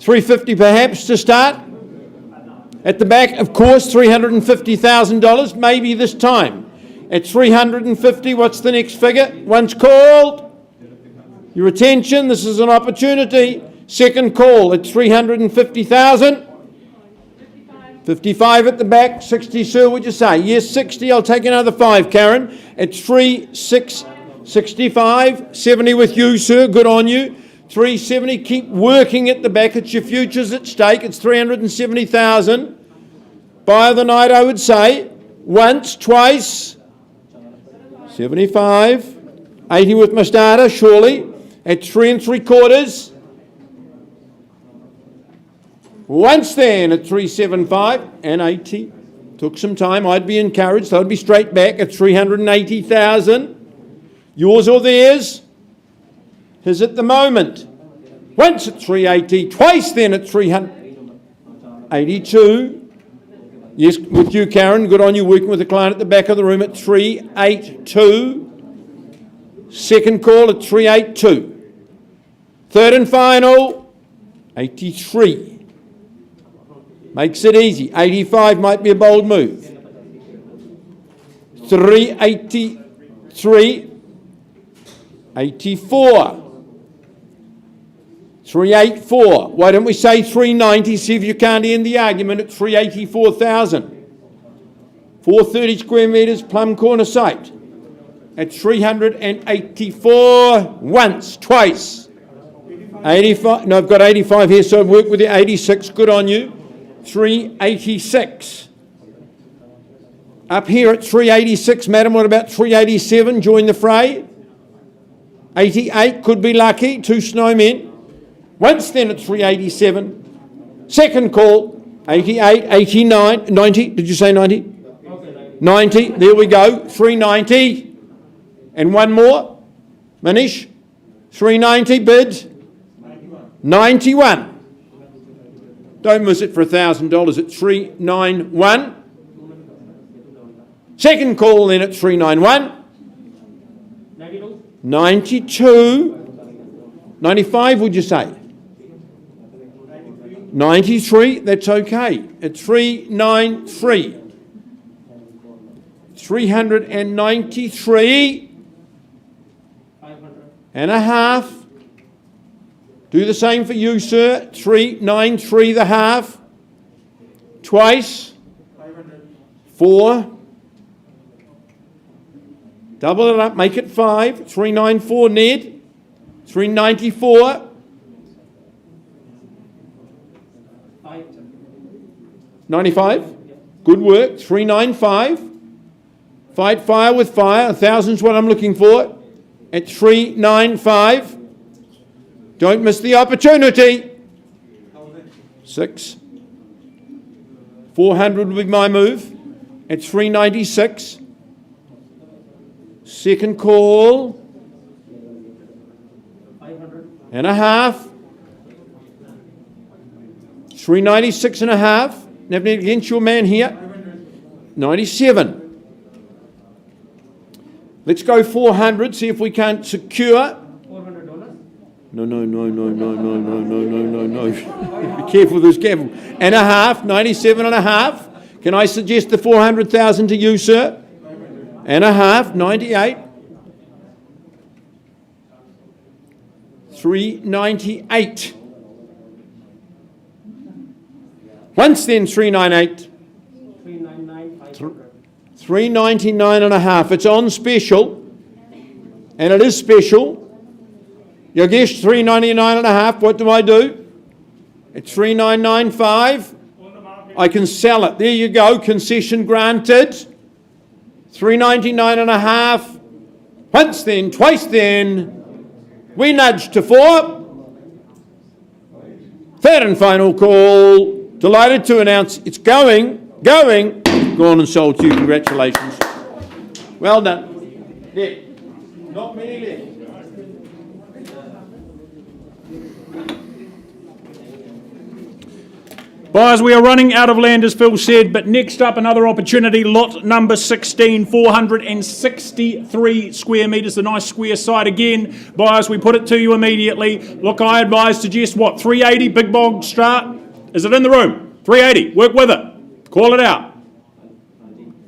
350 perhaps to start. At the back, of course, $350,000, maybe this time. At 350, what's the next figure? Once called. Your attention, this is an opportunity. Second call at 350,000. 55 at the back. 60, sir, would you say? Yes, 60. I'll take another 5, Karen. At 65. 70 with you, sir. Good on you. 370. Keep working at the back. It's your futures at stake. It's 370,000. Buy of the night, I would say. Once, twice. 75. 80 with my starter, surely. At 3 3/4. Once then at 375 and 80. Took some time. I'd be encouraged. I'd be straight back at 380,000. Yours or theirs? His at the moment. Once at 380. Twice then at 382. Yes, with you, Karen. Good on you, working with the client at the back of the room at 382. Second call at 382. Third and final, 83. Makes it easy. 85 might be a bold move. 383. 84. 384. Why don't we say 390? See if you can't end the argument at 384,000. 430 square metres, plum corner site. At 384, once, twice. 85, no, I've got 85 here, so I've worked with you. 86, good on you. 386. Up here at 386, madam, what about 387? Join the fray. 88, could be lucky, 2 snowmen. Once then at 387. Second call, 88, 89, 90, did you say 90? 90. There we go. 390. And one more. Manish. 390 bid. 91. Don't miss it for $1,000 at 391. Second call then at 391. 92. 95 would you say? 93, that's okay. At 393. 393 and a half. Do the same for you, sir. 393 the half. Twice. 4. Double it up, make it 5. 394, Ned. 394. 95. Good work. 395. Fight fire with fire. 1,000's what I'm looking for. At 395. Don't miss the opportunity. 6. 400 will be my move. At 396. Second call. And a half. 396 and a half. Never need against your man here. 97. Let's go 400, see if we can't secure. $400? No. Be careful with this, careful. And a half, 97 and a half. Can I suggest the 400,000 to you, sir? And a half, 98. 398. Once then, 398. 399 and a half. It's on special, and it is special. Yogesh, 399 and a half. What do I do? At 3995, I can sell it. There you go. Concession granted. 399 and a half. Once then, twice then. We nudge to 4. Third and final call. Delighted to announce it's going. Gone and sold to you. Congratulations. Well done. There. Not many left. Buyers, we are running out of land, as Phil said, but next up another opportunity, lot number 16, 463 square metres, the nice square site again. Buyers, we put it to you immediately. Look, I advise, suggest what, 380, Big Bog start? Is it in the room? 380, work with it. Call it out.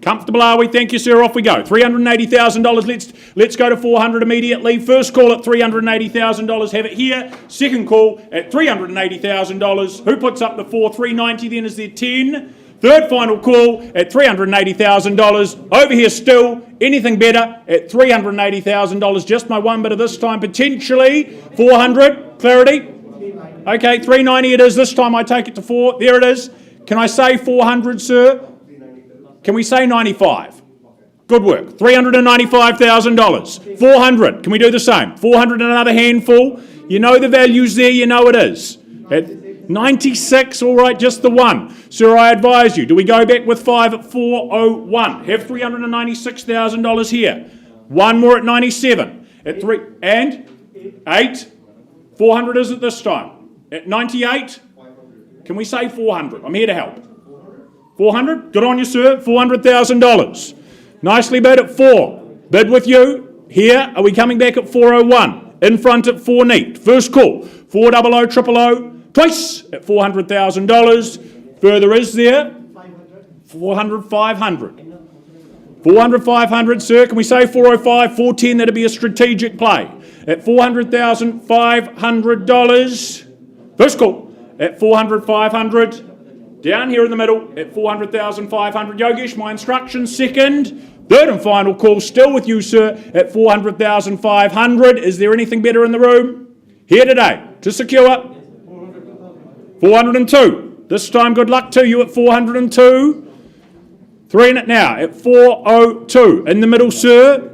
Comfortable are we? Thank you, sir. Off we go. $380,000. Let's go to 400 immediately. First call at $380,000. Have it here. Second call at $380,000. Who puts up the 4? 390 then is there 10. Third final call at $380,000. Over here still. Anything better at $380,000. Just my one bit of this time. Potentially 400. Clarity? Okay, 390 it is. This time I take it to 4. There it is. Can I say 400, sir? Can we say 95? Good work. $395,000. 400. Can we do the same? 400 and another handful. You know the value's there. You know it is. At 96. All right, just the one. Sir, I advise you. Do we go back with 5 at 401? Have $396,000 here. One more at 97. At 3 and 8. 400 is it this time? At 98. Can we say 400? I'm here to help. 400? Good on you, sir. $400,000. Nicely bid at 4. Bid with you. Here, are we coming back at 401? In front at 4 neat. First call. 400 000. Twice at $400,000. Further is there? 400, 500. 400, 500, sir. Can we say 405? 410, that'd be a strategic play. At $400,500. First call. At 400, 500. Down here in the middle at 400,500. Yogesh, my instructions. Second, third and final call, still with you, sir, at 400,500. Is there anything better in the room? Here today to secure 402. This time, good luck to you at 402. 3 in it now at 402. In the middle, sir.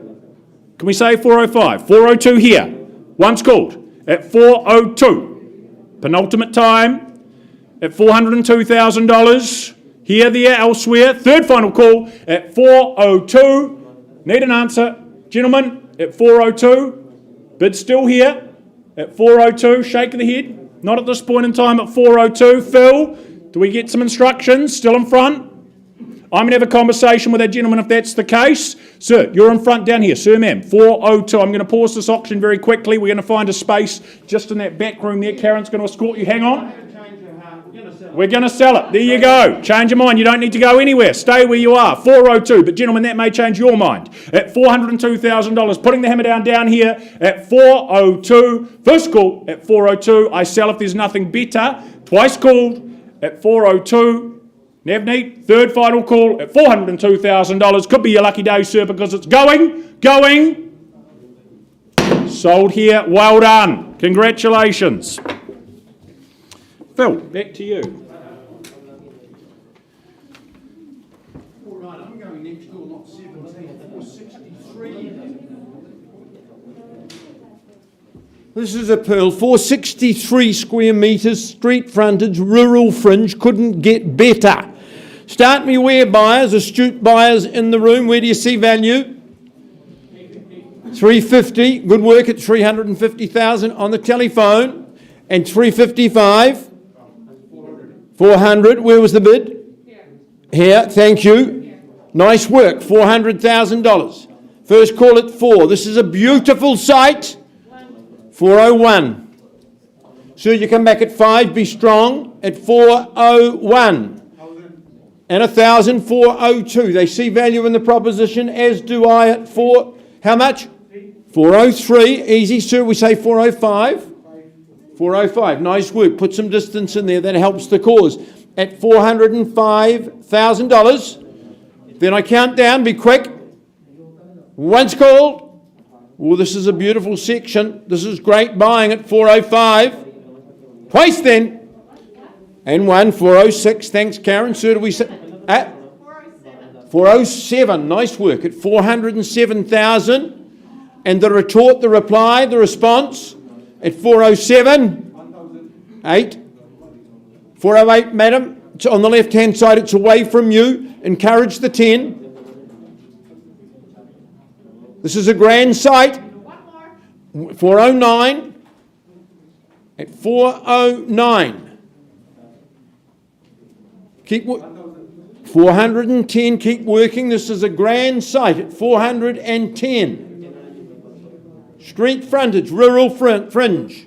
Can we say 405? 402 here. Once called at 402. Penultimate time. At $402,000, Here, there, elsewhere. Third final call at 4:02. Need an answer. Gentlemen, at 4:02. Bid still here at 4:02. Shake of the head. Not at this point in time at 4:02. Phil, do we get some instructions? Still in front? I'm going to have a conversation with that gentleman if that's the case. Sir, you're in front down here. Sir, ma'am, 4:02. I'm going to pause this auction very quickly. We're going to find a space just in that back room there. Karen's going to escort you. Hang on. We're going to sell it. There you go. Change your mind. You don't need to go anywhere. Stay where you are. 4:02. But gentlemen, that may change your mind. At $402,000. Putting the hammer down here at 4:02. First call at 4:02. I sell if there's nothing better. Twice called at 4:02. Navneet, third final call at $402,000. Could be your lucky day, sir, because it's going. Sold here. Well done. Congratulations. Phil, back to you. All right, I'm going next door, lot 17, 463. This is a pearl, 463 square metres, street frontage, rural fringe, couldn't get better. Start me where buyers, astute buyers in the room, where do you see value? 350, good work at 350,000 on the telephone, and 355. 400, where was the bid? Here, thank you. Nice work, $400,000. First call at 4. This is a beautiful site. 401. Sir, you come back at 5, be strong. At 401. And 1,000, 402. They see value in the proposition, as do I at 4. How much? 403. Easy, sir. We say 405. 405. Nice work. Put some distance in there. That helps the cause. At $405,000. Then I count down. Be quick. Once called. Oh, this is a beautiful section. This is great buying at 405. Twice then. And 406. Thanks, Karen. Sir, do we say? At 407. Nice work. At 407,000. And the retort, the reply, the response. At 407, 8, 408, madam. It's on the left-hand side. It's away from you. Encourage the 10. This is a grand site. 409. At 409. Keep 410. Keep working. This is a grand site at 410. Street frontage, rural fringe,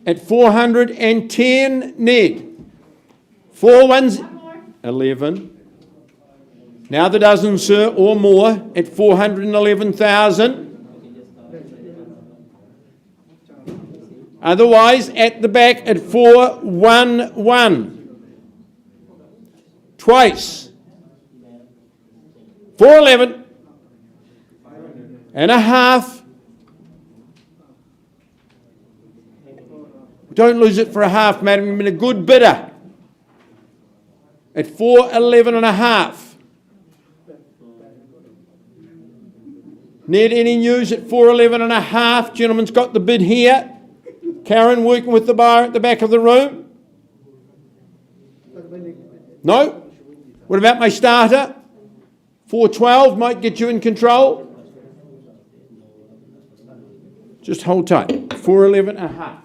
at 410, Ned. 4 ones, 11. Now the dozen, sir, or more, at 411,000. Otherwise, at the back at 411. Twice. 411. And a half. Don't lose it for a half, madam. You've been a good bidder. At 411 and a half. Ned, any news at 411 and a half? Gentleman's got the bid here. Karen working with the buyer at the back of the room. No? What about my starter? 412 might get you in control. Just hold tight. 411 and a half.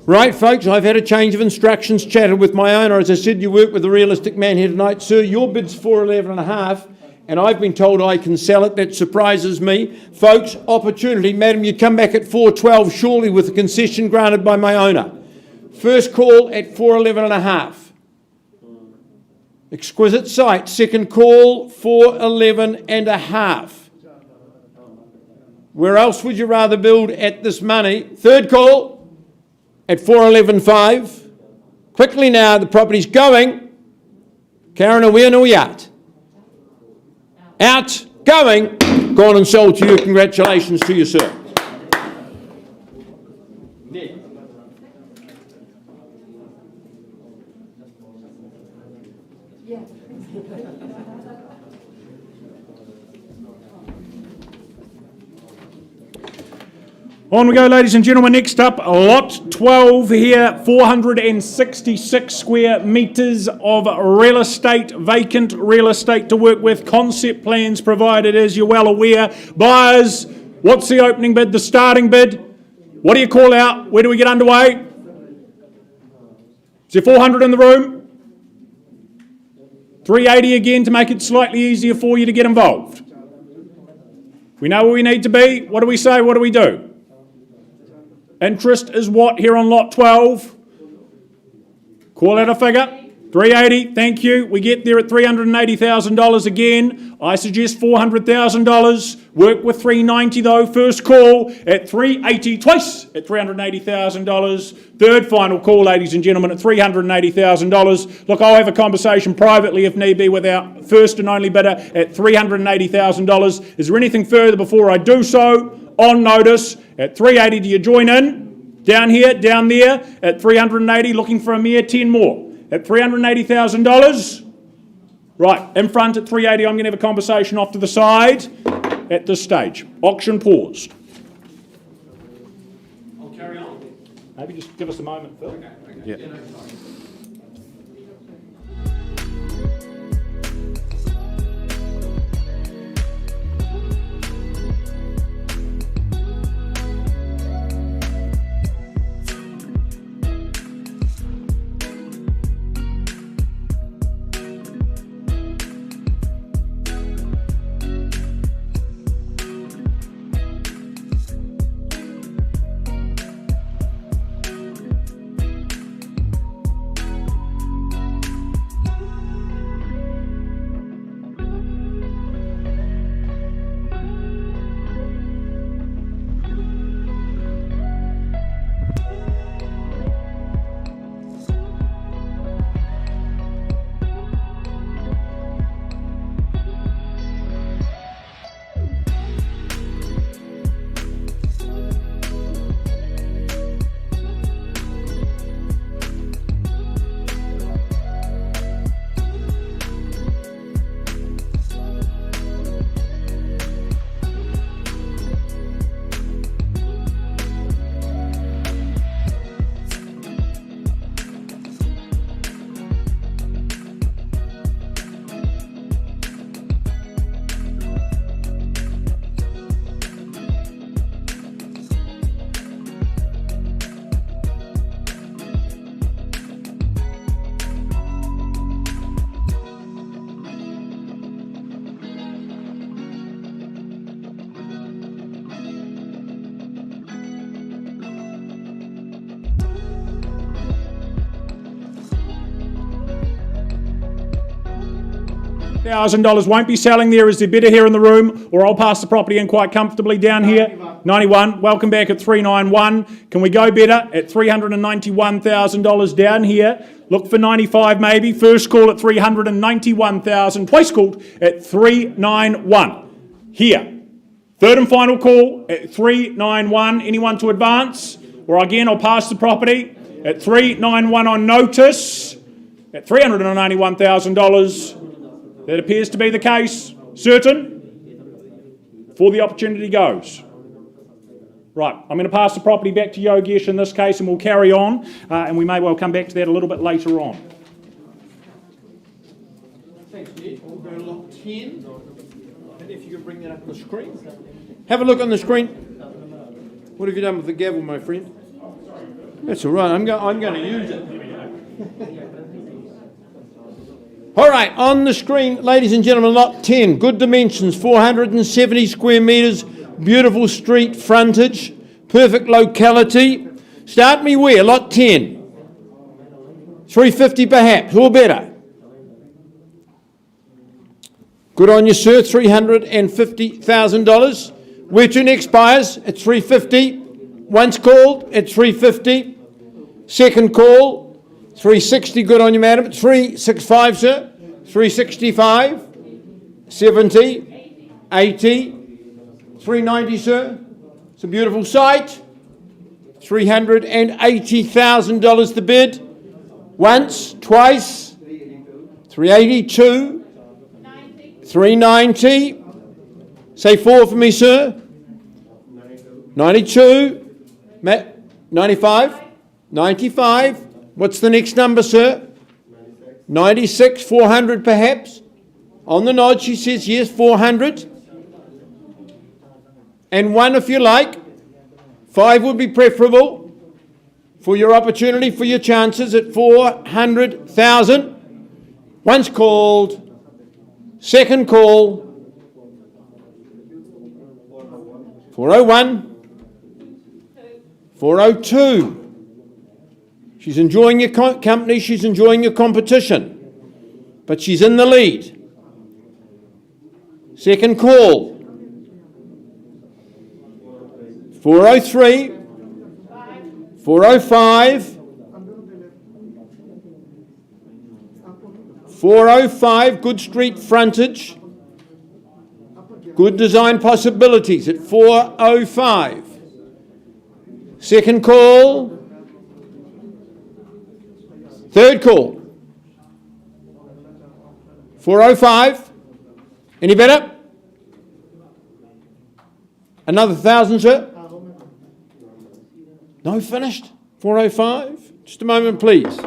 Right, folks, I've had a change of instructions, chatted with my owner. As I said, you work with a realistic man here tonight. Sir, your bid's 411.5, and I've been told I can sell it. That surprises me. Folks, opportunity. Madam, you come back at 412, surely with the concession granted by my owner. First call at 411.5. Exquisite site. Second call, 411.5. Where else would you rather build at this money? Third call at 411.5. Quickly now, the property's going. Karen, are we in or we out? Out, going, gone and sold to you. Congratulations to you, sir. On we go, ladies and gentlemen. Next up, lot 12 here, 466 square metres of real estate, vacant real estate to work with. Concept plans provided, as you're well aware. Buyers, what's the opening bid, the starting bid? What do you call out? Where do we get underway? Is there 400 in the room? 380 again to make it slightly easier for you to get involved. We know where we need to be. What do we say? What do we do? Interest is what here on lot 12? Call out a figure. 380, thank you. We get there at $380,000 again. I suggest $400,000. Work with 390 though. First call at 380, twice at $380,000. Third final call, ladies and gentlemen, at $380,000. Look, I'll have a conversation privately if need be with our first and only bidder at $380,000. Is there anything further before I do so? On notice at 380, do you join in? Down here, down there at 380, looking for a mere 10 more. At $380,000, right, in front at 380, I'm going to have a conversation off to the side at this stage. Auction paused. I'll carry on. Maybe just give us a moment, Phil. Okay. Yeah. $1,000 won't be selling there. Is there bidder here in the room? Or I'll pass the property in quite comfortably down here. 91. Welcome back at 391. Can we go better at $391,000 down here? Look for 95 maybe. First call at 391,000. Twice called at 391. Here. Third and final call at 391. Anyone to advance? Or again, I'll pass the property at 391 on notice at $391,000. That appears to be the case. Certain? Before the opportunity goes. Right, I'm going to pass the property back to Yogesh in this case and we'll carry on and we may well come back to that a little bit later on. Thanks, Ned. We'll go to lot 10. And if you could bring that up on the screen. Have a look on the screen. What have you done with the gavel, my friend? That's all right. I'm going to use it. All right, on the screen, ladies and gentlemen, lot 10. Good dimensions, 470 square metres, beautiful street frontage, perfect locality. Start me where? Lot 10. 350 perhaps, or better. Good on you, sir. $350,000. Where to next, buyers? At 350. Once called at 350. Second call, 360. Good on you, madam. 365, sir. 365. 70. 80. 390, sir. It's a beautiful site. $380,000 the bid. Once, twice. 382. 390. Say 4 for me, sir. 92. 95. 95. What's the next number, sir? 96. 400 perhaps. On the nod, she says yes, 400. And 1 if you like. 5 would be preferable for your opportunity, for your chances at 400,000. Once called. Second call, 401, 402. She's enjoying your company, she's enjoying your competition, but she's in the lead. Second call, 403, 405, 405, good street frontage, good design possibilities at 405. Second call, third call, 405. Any better? Another 1,000, sir? No, finished? 405? Just a moment, please.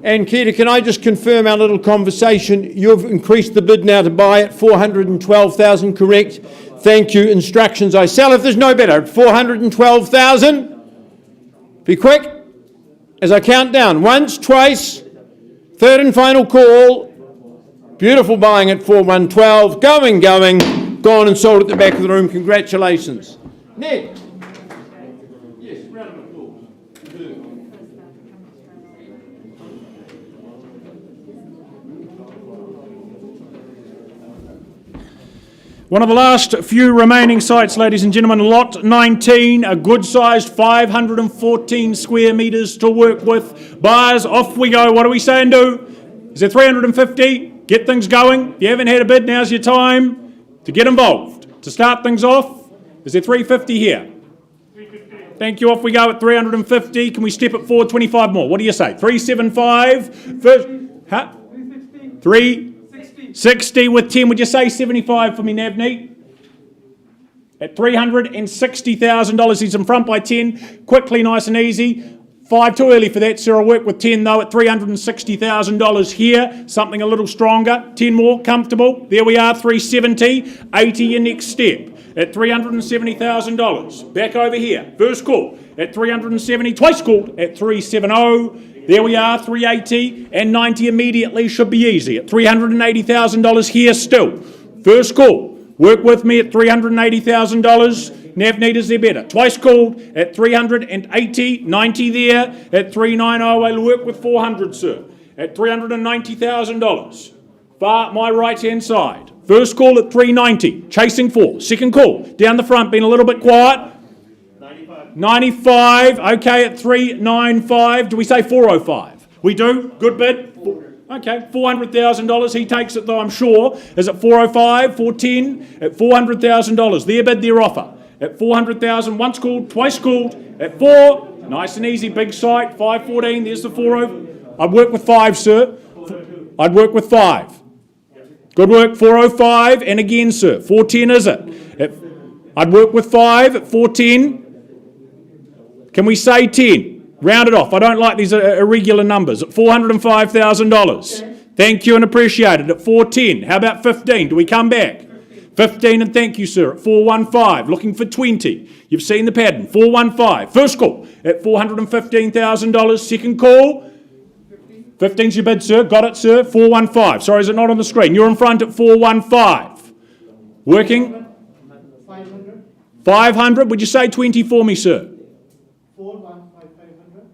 And Keita, can I just confirm our little conversation? You've increased the bid now to buy at 412,000, correct? Thank you. Instructions, I sell if there's no better at 412,000. Be quick as I count down. Once, twice, third and final call. Beautiful buying at 4112. Going. Gone and sold at the back of the room. Congratulations. Ned. Yes, round of applause. One of the last few remaining sites, ladies and gentlemen, lot 19, a good-sized 514 square metres to work with. Buyers, off we go. What do we say and do? Is there 350? Get things going. If you haven't had a bid, now's your time to get involved. To start things off, is there 350 here? 350. Thank you. Off we go at 350. Can we step it forward 25 more? What do you say? 375. First, huh? 360 with 10. Would you say 75 for me, Navneet? At $360,000. He's in front by 10. Quickly, nice and easy. 5 too early for that, sir. I'll work with 10 though at $360,000 here. Something a little stronger. 10 more, comfortable. There we are, 370. 80 your next step at $370,000. Back over here. First call at 370. Twice called at 370. There we are, 380 and 90 immediately. Should be easy at $380,000 here still. First call. Work with me at $380,000. Navneet, is there better? Twice called at 380, 90 there at 390. I'll work with 400, sir, at $390,000. Far my right-hand side. First call at 390, chasing 4. Second call, down the front, been a little bit quiet. 95, okay, at 395. Do we say 405? We do? Good bid? Okay, $400,000. He takes it though, I'm sure. Is it 405, 410? At $400,000. Their bid, their offer. At $400,000. Once called, twice called. At 4. Nice and easy, big site. 514. There's the 40. I'd work with 5, sir. I'd work with 5. Good work. 405. And again, sir. 410 is it? I'd work with 5 at 410. Can we say 10? Round it off. I don't like these irregular numbers. At $405,000. Thank you and appreciate it. At 410. How about 15? Do we come back? 15 and thank you, sir. At 415. Looking for 20. You've seen the pattern. 415. First call at $415,000. Second call. 15's your bid, sir. Got it, sir. 415. Sorry, is it not on the screen? You're in front at 415. Working? 500. Would you say 20 for me, sir?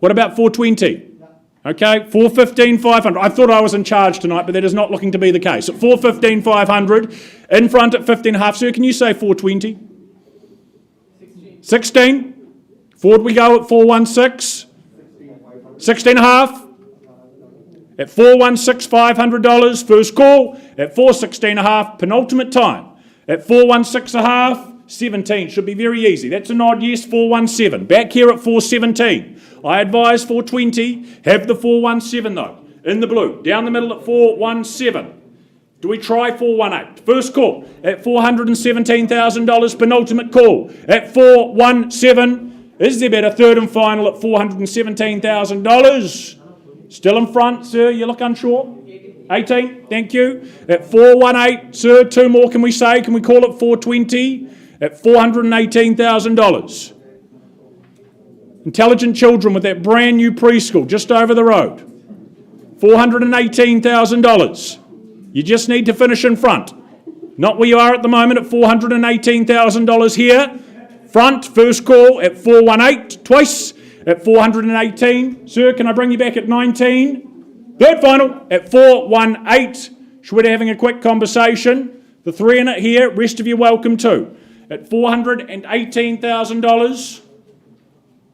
What about 420? Okay, 415, 500. I thought I was in charge tonight, but that is not looking to be the case. At 415, 500, in front at 15.5. Sir, can you say 420? 16. Forward we go at 416. 16.5. At 416, $500. First call at 416.5. Penultimate time at 416.5. 17 should be very easy. That's a nod, yes. 417. Back here at 417. I advise 420. Have the 417 though. In the blue. Down the middle at 417. Do we try 418? First call at $417,000. Penultimate call at 417. Is there better? Third and final at $417,000. Still in front, sir. You look unsure. 18. Thank you. At 418, sir. 2 more. Can we say? Can we call it 420? At $418,000. Intelligent children with that brand new preschool just over the road. $418,000. You just need to finish in front. Not where you are at the moment at $418,000 here. Front, first call at 418, twice at 418. Sir, can I bring you back at 19? Third final at 418. Should we having a quick conversation? The 3 in it here, rest of you welcome too. At $418,000,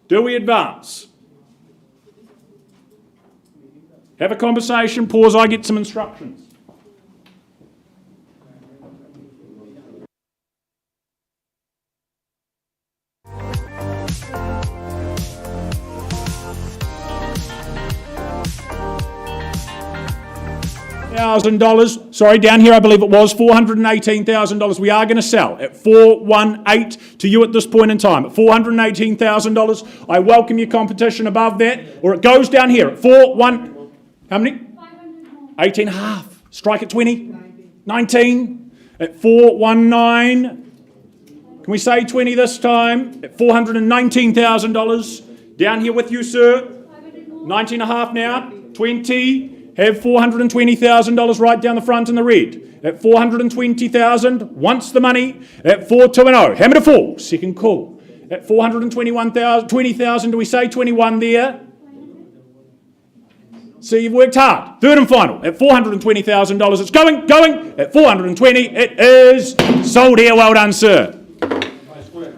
do we advance? Have a conversation, pause, I get some instructions. $1,000. Sorry, down here I believe it was $418,000. We are going to sell at 418 to you at this point in time. At $418,000. I welcome your competition above that, or it goes down here at 41. How many? 18.5. Strike at 20. 19. At 419. Can we say 20 this time? At $419,000. Down here with you, sir. 19.5 now. 20. Have $420,000 right down the front in the red. At $420,000, once the money, at 420. Hammer to 4, second call. At $420,000, do we say 21 there? So you've worked hard. Third and final, at $420,000, it's going, at 420, it is sold here. Well done, sir. Nice work.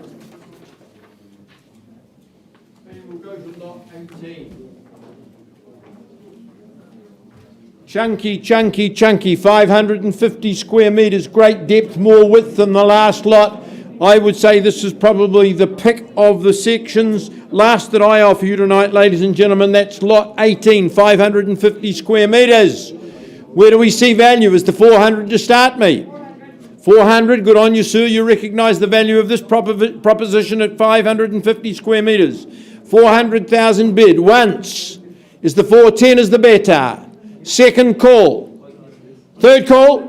And we'll go to lot 18. Chunky, 550 square metres, great depth, more width than the last lot. I would say this is probably the pick of the sections. Last that I offer you tonight, ladies and gentlemen, that's lot 18, 550 square metres. Where do we see value? Is the 400 to start me? 400, good on you, sir. You recognise the value of this proposition at 550 square metres. 400,000 bid. Once. Is the 410 is the better? Second call. Third call?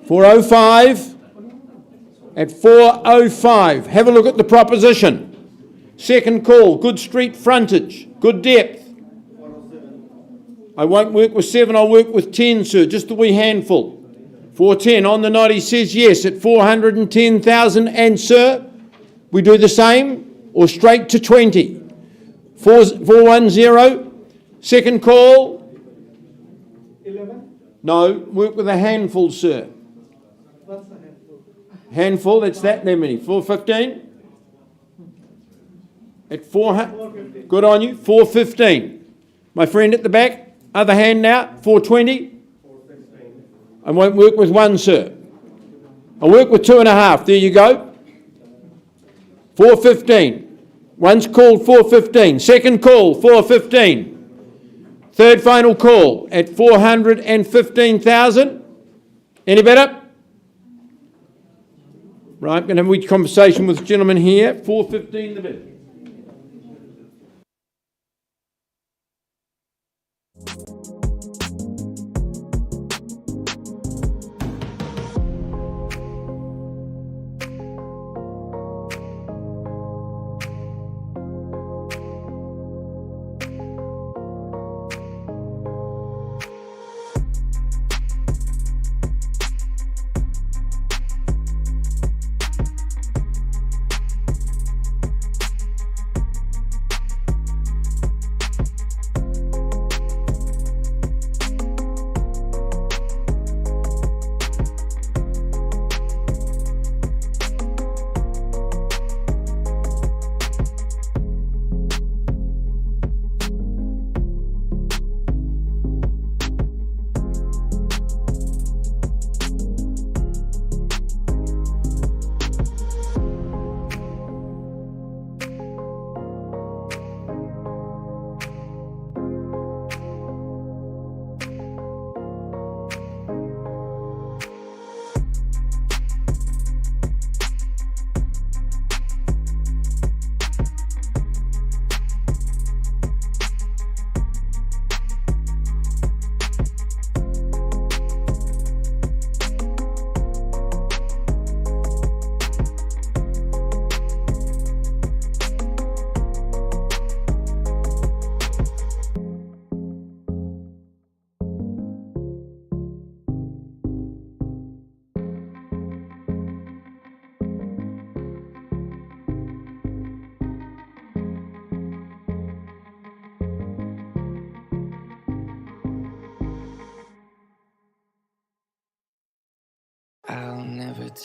405. At 405. Have a look at the proposition. Second call. Good street frontage. Good depth. I won't work with 7, I'll work with 10, sir. Just a wee handful. 410 on the night, he says yes at 410,000. And sir, we do the same or straight to 20. 410. Second call. 11? No, work with a handful, sir. What's the handful? Handful, that's that many. 415. At 400. Good on you. 415. My friend at the back, other hand now. 420. I won't work with 1, sir. I'll work with 2.5. There you go. 415. One's called 415. Second call, 415. Third final call at 415,000. Any better? Right, I'm going to have a wee conversation with the gentleman here. 415 the bid.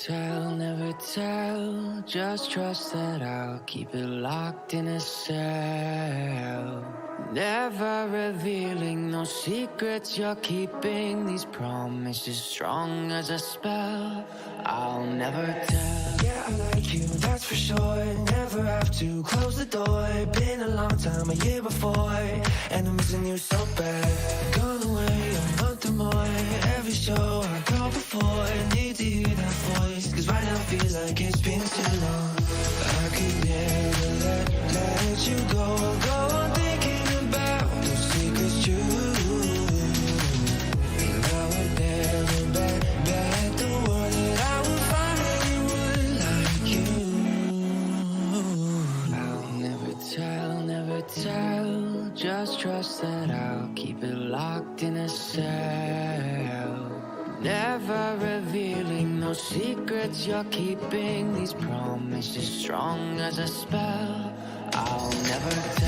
I'll never tell, just trust that I'll keep it locked in a cell. Never revealing no secrets you're keeping, these promises strong as a spell. I'll never tell. Yeah, I like you, that's for sure. Never have to close the door. Been a long time, a year before, and I'm missing you so bad. Gone away a month or more. Every show I go before, I need to hear that voice, cause right now feels like it's been too long. I could never let you go on thinking about those secrets true. And I would never bet the world that I would find anyone like you. I'll never tell, just trust that I'll keep it locked in a cell. Never revealing no secrets you're keeping, these promises strong as a spell. I'll never tell.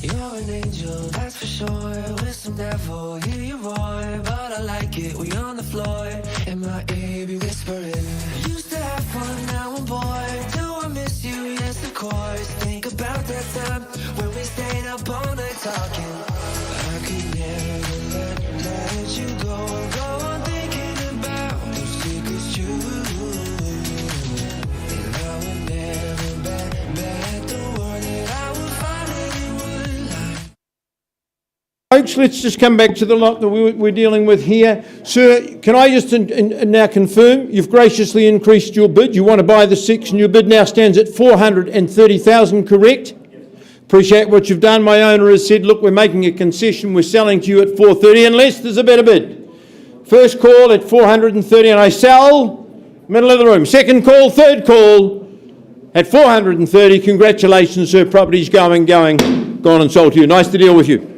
You're an angel, that's for sure. With some devil, hear you roar, but I like it. We on the floor, and my ear be whispering. You used to have fun, now I'm bored. Do I miss you? Yes, of course. Think about that time when we stayed up all night talking. I could never let you go. Go on thinking about those secrets true. And I would never bet the word that I would find anyone like. Folks, let's just come back to the lot that we're dealing with here. Sir, can I just now confirm you've graciously increased your bid? You want to buy the section. Your bid now stands at 430,000, correct? Appreciate what you've done. My owner has said, look, we're making a concession. We're selling to you at 430 unless there's a better bid. First call at 430 and I sell. Middle of the room. Second call, third call at 430. Congratulations, sir. Property's gone and sold to you. Nice to deal with you.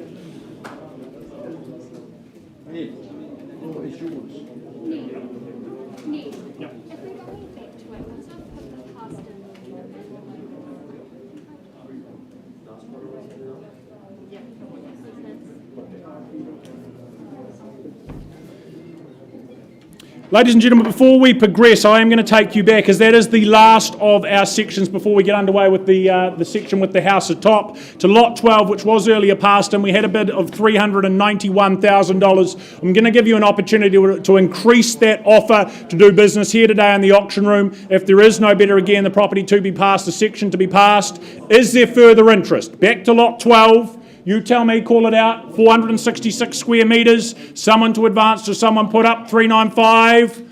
Ladies and gentlemen, before we progress, I am going to take you back, as that is the last of our sections before we get underway with the section with the house atop, to lot 12, which was earlier passed, and we had a bid of $391,000. I'm going to give you an opportunity to increase that offer to do business here today in the auction room. If there is no bidder, again, the property to be passed, the section to be passed. Is there further interest? Back to lot 12. You tell me, call it out, 466 square metres, someone to advance to someone put up, 395.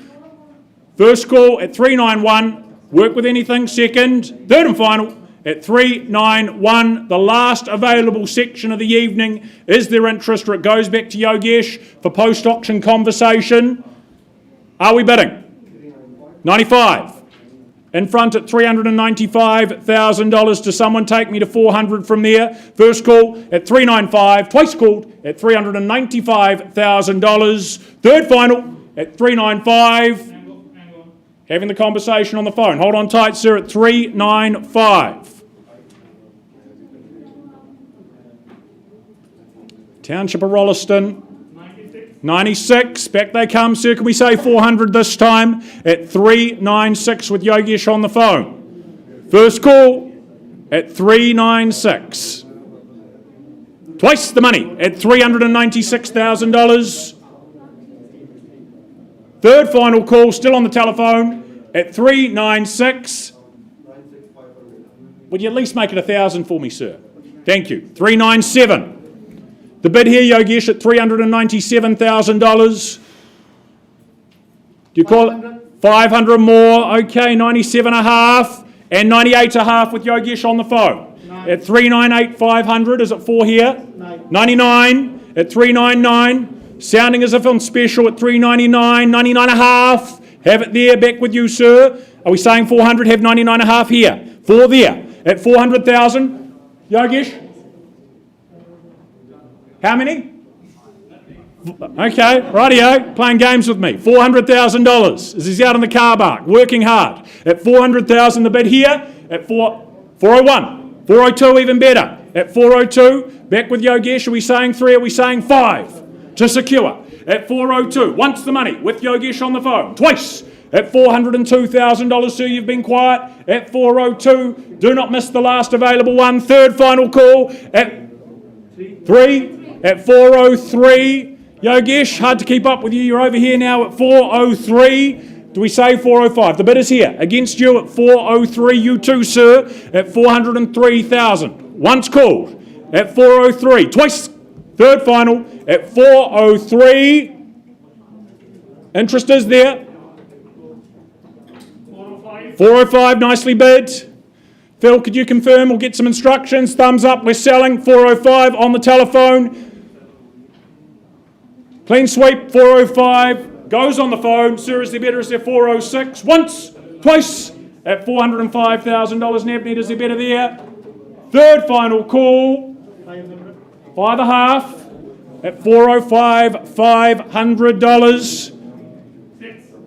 First call at 391, work with anything, second, third and final at 391, the last available section of the evening. Is there interest, or it goes back to Yogesh for post-auction conversation? Are we bidding? 95. In front at $395,000. Does someone take me to 400 from there? First call at 395, twice called at $395,000. Third final at 395. Having the conversation on the phone. Hold on tight, sir, at 395. Township of Rolleston. 96, back they come, sir. Can we say 400 this time? At 396 with Yogesh on the phone. First call at 396. Twice the money at $396,000. Third final call, still on the telephone at 396. Would you at least make it 1,000 for me, sir? Thank you. 397. The bid here, Yogesh, at $397,000. Do you call it 500 more? Okay, 97.5 and 98.5 with Yogesh on the phone. At 398, 500. Is it 4 here? 99 at 399. Sounding as if on special at 399, 99.5. Have it there. Back with you, sir. Are we saying 400? Have 99.5 here. 4 there at 400,000. Yogesh. How many? Okay, rightio, playing games with me. $400,000 as he's out in the car park, working hard. At $400,000 the bid here, at 401, 402 even better. At 402, back with Yogesh, are we saying 3, are we saying 5 to secure? At 402, once the money with Yogesh on the phone, twice. At $402,000, sir, you've been quiet. At 402, do not miss the last available one. Third final call at 3. At 403, Yogesh, hard to keep up with you. You're over here now at 403. Do we say 405? The bid is here against you at 403. You too, sir, at 403,000. Once called at 403. Twice. Third final at 403. Interest is there. 405, nicely bid. Phil, could you confirm? We'll get some instructions. Thumbs up, we're selling. 405 on the telephone. Clean sweep, 405. Goes on the phone. Sir, is there better? Is there 406? Once, twice, at $405,000. Nabnet, is there better there? Third final call. 5.5 at 405, $500.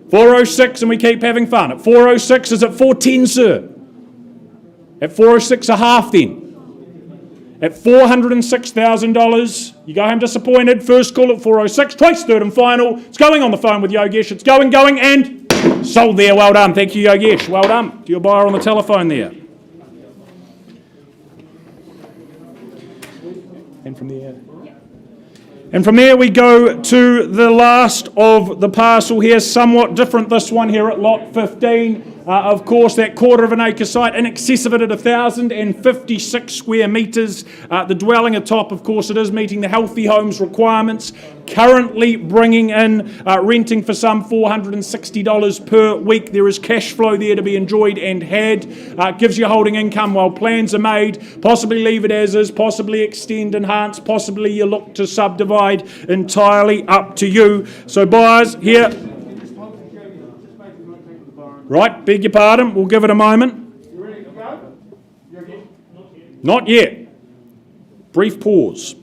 406, and we keep having fun. At 406, is it 410, sir? At 406.5 then. At $406,000, you go home disappointed. First call at 406, twice third and final. It's going on the phone with Yogesh. It's going, and Sold there, well done. Thank you, Yogesh. Well done to your buyer on the telephone there. And from there we go to the last of the parcel here, somewhat different this one here at lot 15. Of course, that quarter of an acre site, in excess of it at 1,056 square metres. The dwelling atop, of course, it is meeting the Healthy Homes requirements. Currently bringing in, renting for some $460 per week. There is cash flow there to be enjoyed and had. Gives you holding income while plans are made. Possibly leave it as is, possibly extend, enhance, possibly you look to subdivide. Entirely up to you. So buyers here. Right, beg your pardon, we'll give it a moment. You ready to go? Not yet. Brief pause.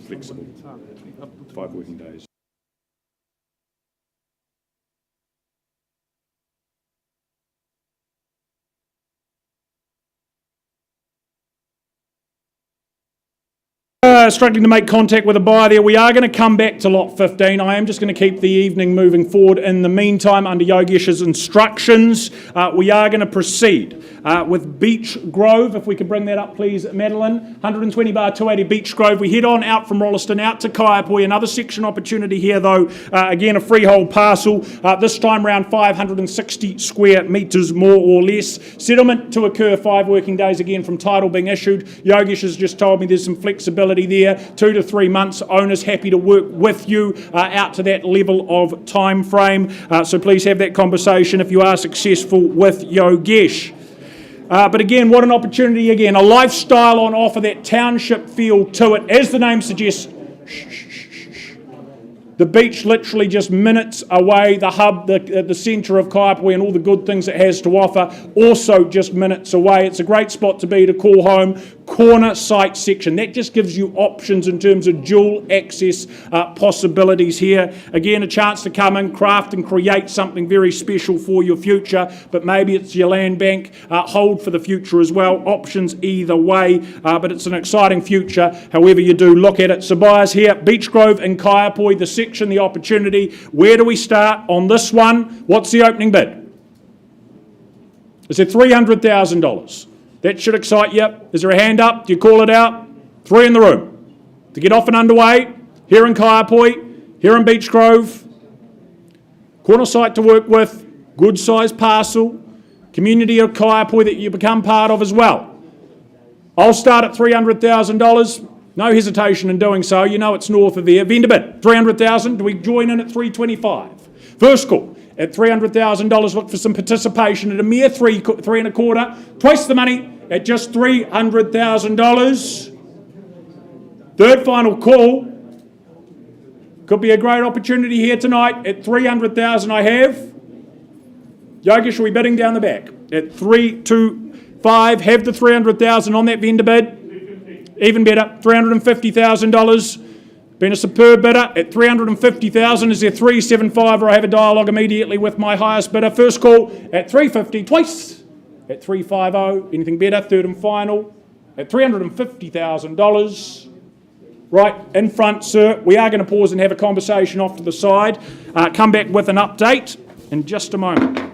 Flexible. 5 working days. Struggling to make contact with a buyer there. We are going to come back to lot 15. I am just going to keep the evening moving forward. In the meantime, under Yogesh's instructions, we are going to proceed with Beach Grove. If we could bring that up, please, Madeline. 120/280 Beach Grove. We head on out from Rolleston out to Kaiapoi. Another section opportunity here, though. Again, a freehold parcel. This time round, 560 square metres, more or less. Settlement to occur 5 working days, again, from title being issued. Yogesh has just told me there's some flexibility there. 2 to 3 months. Owners happy to work with you out to that level of time frame. So please have that conversation if you are successful with Yogesh. But again, what an opportunity again. A lifestyle on offer, that township feel to it. As the name suggests, the beach literally just minutes away, the hub, the centre of Kaiapoi and all the good things it has to offer, also just minutes away. It's a great spot to be, to call home. Corner site section. That just gives you options in terms of dual access possibilities here. Again, a chance to come in, craft and create something very special for your future, but maybe it's your land bank, hold for the future as well. Options either way, but it's an exciting future, however you do look at it. So buyers here, Beach Grove and Kaiapoi, the section, the opportunity. Where do we start on this one? What's the opening bid? Is it $300,000? That should excite you. Is there a hand up? Do you call it out? 3 in the room. To get off and underway, here in Kaiapoi, here in Beach Grove. Corner site to work with, good sized parcel, community of Kaiapoi that you become part of as well. I'll start at $300,000. No hesitation in doing so. You know it's north of there. Vendor bid, $300,000. Do we join in at $325,000? First call. At $300,000, look for some participation at a mere three and a quarter. Twice the money at just $300,000. Third final call. Could be a great opportunity here tonight at $300,000. I have. Yogesh will be bidding down the back at $325,000. Have the $300,000 on that vendor bid. Even better, $350,000. Been a superb bidder at $350,000. Is there $375,000, or I have a dialogue immediately with my highest bidder? First call at $350,000, twice at $350,000. Anything better? Third and final at $350,000. Right in front, sir. We are going to pause and have a conversation off to the side. Come back with an update in just a moment.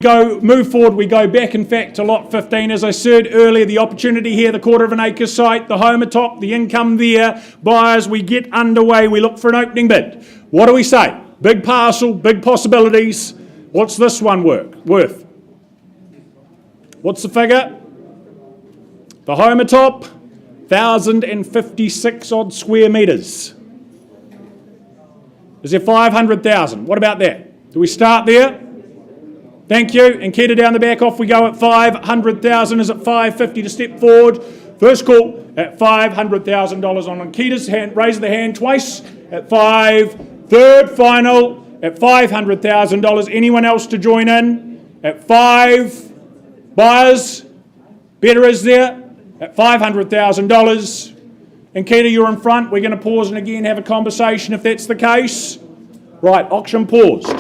Move forward, we go back in fact to lot 15. As I said earlier, the opportunity here, the quarter of an acre site, the home atop, the income there, buyers, we get underway, we look for an opening bid. What do we say? Big parcel, big possibilities. What's this one worth? What's the figure? The home atop, 1,056 odd square metres. Is there 500,000? What about that? Do we start there? Thank you. And Keita down the back, off we go at 500,000. Is it 550 to step forward? First call at $500,000 on Keita's hand. Raise the hand twice at 5. Third final at $500,000. Anyone else to join in? At 5. Buyers, better is there at $500,000. And Keita, you're in front. We're going to pause and again have a conversation if that's the case. Right, auction paused.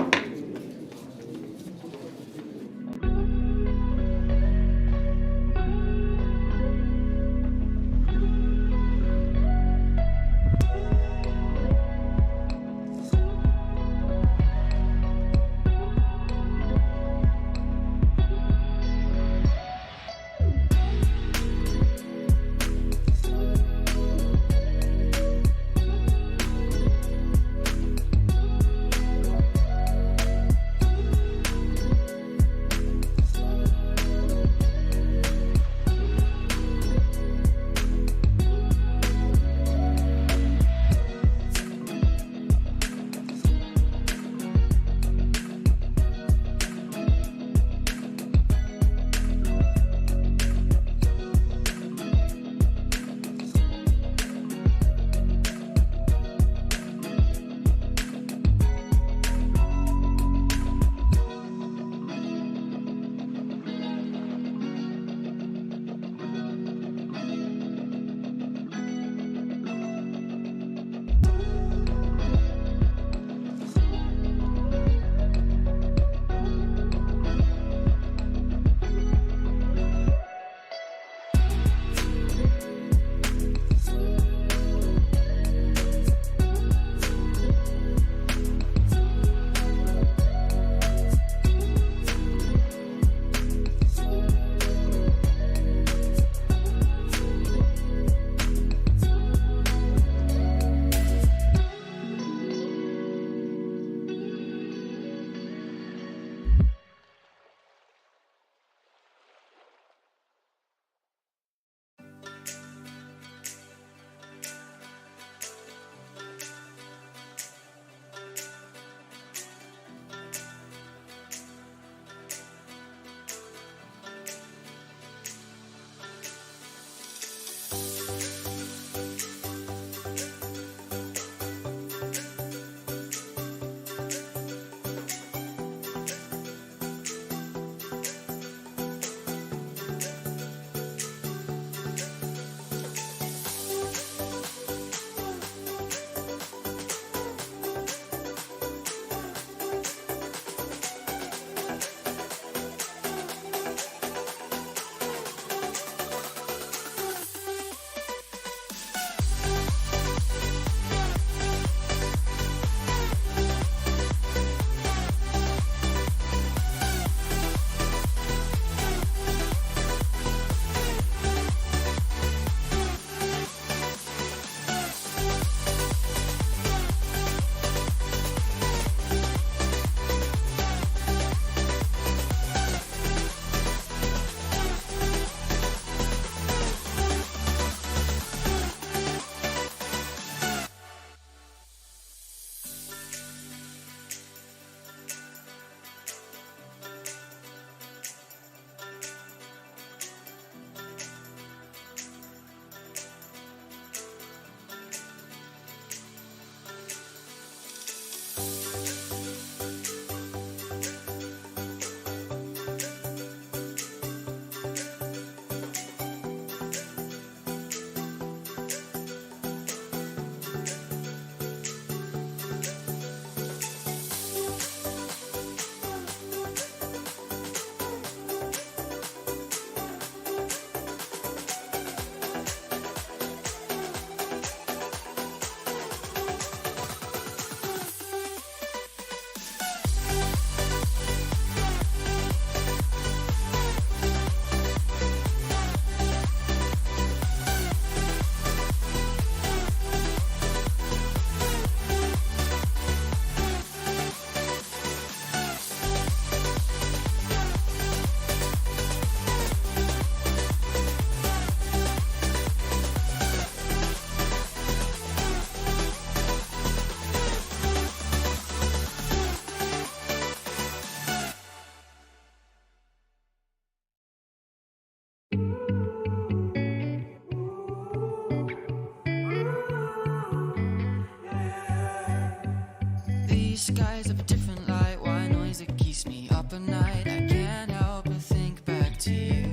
skies of a different light. Why noise that keeps me up at night? I can't help but think back to you.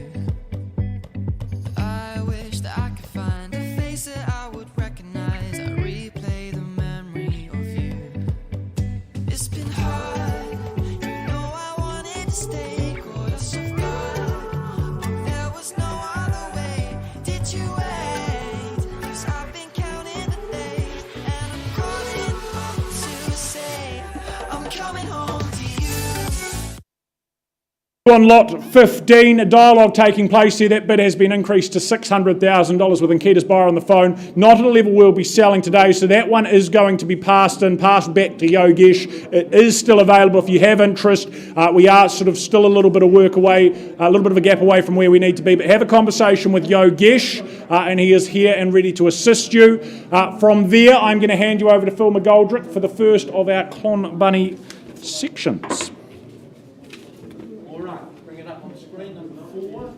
I wish that I could find a face that I would recognize. I replay the memory of you. It's been hard, you know I wanted to stay. Caught us off guard, but there was no other way. Did you wait? 'Cause I've been counting the days, and I'm calling home to say I'm coming home to you. On lot 15, a dialogue taking place here. That bid has been increased to $600,000 with Nkita's buyer on the phone. Not at a level we'll be selling today, so that one is going to be passed back to Yogesh. It is still available if you have interest. We are sort of still a little bit of work away, a little bit of a gap away from where we need to be, but have a conversation with Yogesh, and he is here and ready to assist you. From there, I'm going to hand you over to Phil McGoldrick for the first of our Clonbunny sections. All right, bring it up on screen, number 4.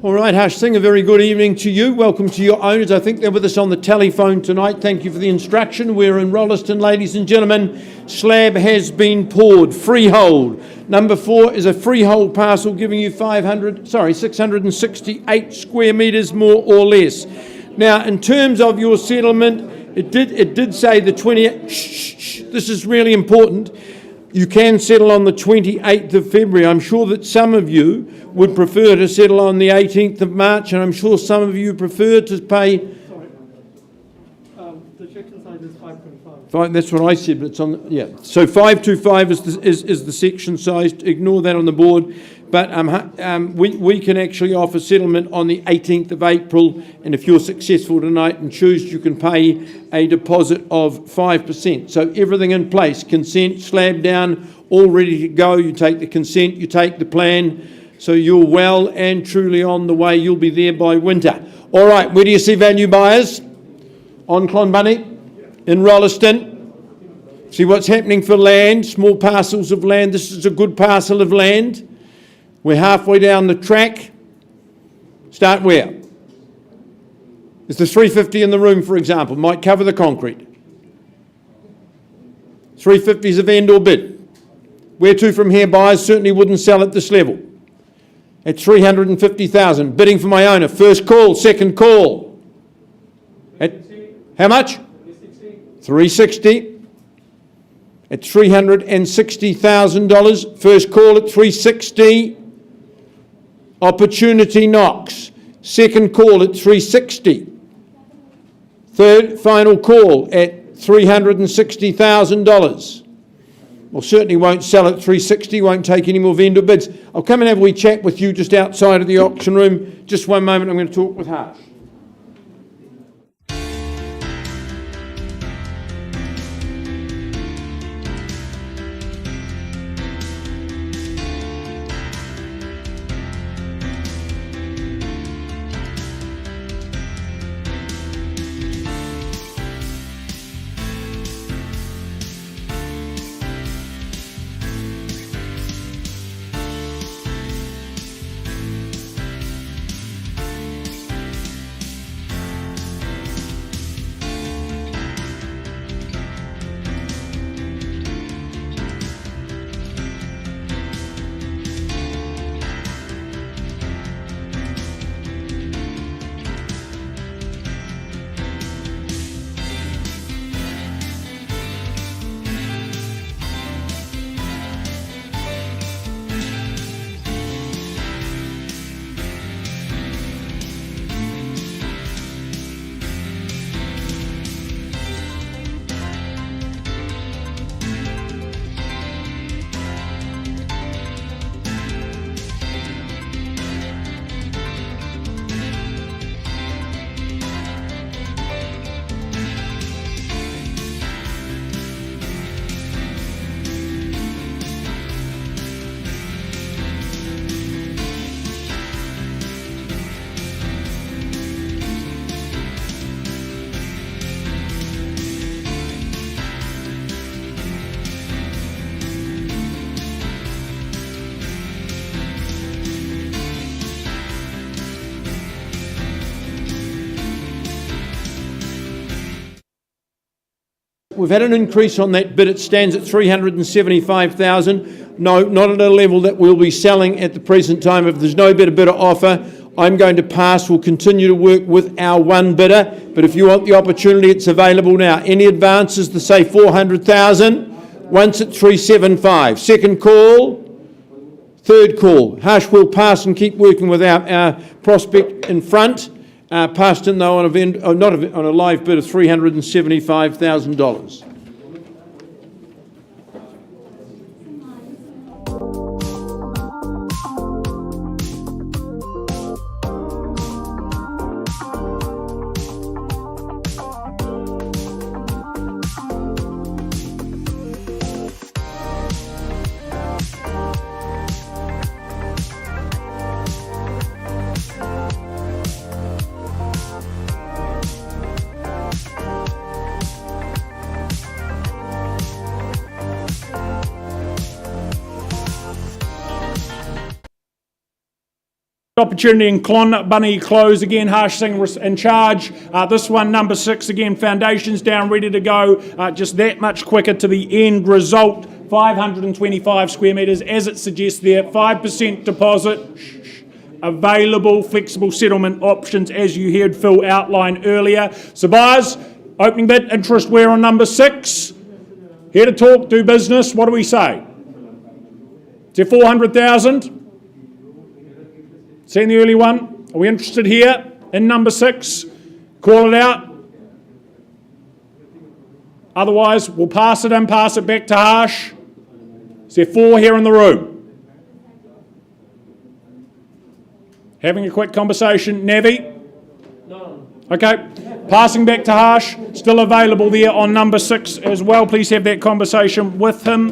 All right, Harsh Singh, a very good evening to you. Welcome to your owners. I think they're with us on the telephone tonight. Thank you for the instruction. We're in Rolleston, ladies and gentlemen. Slab has been poured. Freehold. Number 4 is a freehold parcel giving you 668 square metres more or less. Now, in terms of your settlement, it did say the 28th. This is really important. You can settle on the 28th of February. I'm sure that some of you would prefer to settle on the 18th of March, and I'm sure some of you prefer to pay. Sorry. The section size is 525. Fine, that's what I said, but it's on. Yeah, so 525 is the section size. Ignore that on the board. But we can actually offer settlement on the 18th of April, and if you're successful tonight and choose, you can pay a deposit of 5%. So everything in place, consent, slab down, all ready to go. You take the consent, you take the plan, so you're well and truly on the way. You'll be there by winter. All right, where do you see value buyers? On Clonbunny, in Rolleston. See what's happening for land, small parcels of land. This is a good parcel of land. We're halfway down the track. Start where? Is the 350 in the room, for example? Might cover the concrete. 350 is a vendor bid. Where to from here? Buyers certainly wouldn't sell at this level. At 350,000. Bidding for my owner. First call, second call. At how much? 360. At $360,000. First call at 360. Opportunity knocks. Second call at 360. Third final call at $360,000. Well, certainly won't sell at 360, won't take any more vendor bids. I'll come and have a wee chat with you just outside of the auction room. Just one moment, I'm going to talk with Harsh. We've had an increase on that bid. It stands at 375,000. No, not at a level that we'll be selling at the present time. If there's no better bidder offer, I'm going to pass. We'll continue to work with our one bidder. But if you want the opportunity, it's available now. Any advances to say 400,000? Once at 375. Second call. Third call. Harsh will pass and keep working with our prospect in front. Passed in though on a live bid of $375,000. Opportunity in Clonbunny close again. Harsh Singh in charge. This one, number 6 again. Foundations down, ready to go. Just that much quicker to the end result. 525 square metres, as it suggests there. 5% deposit. Available flexible settlement options, as you heard Phil outline earlier. So buyers, opening bid, interest we're on number 6. Here to talk, do business. What do we say? Is there 400,000? Seen the early one? Are we interested here in number 6? Call it out. Otherwise, we'll pass it in, pass it back to Harsh. Is there 4 here in the room? Having a quick conversation. Navi? No. Okay. Passing back to Harsh. Still available there on number 6 as well. Please have that conversation with him.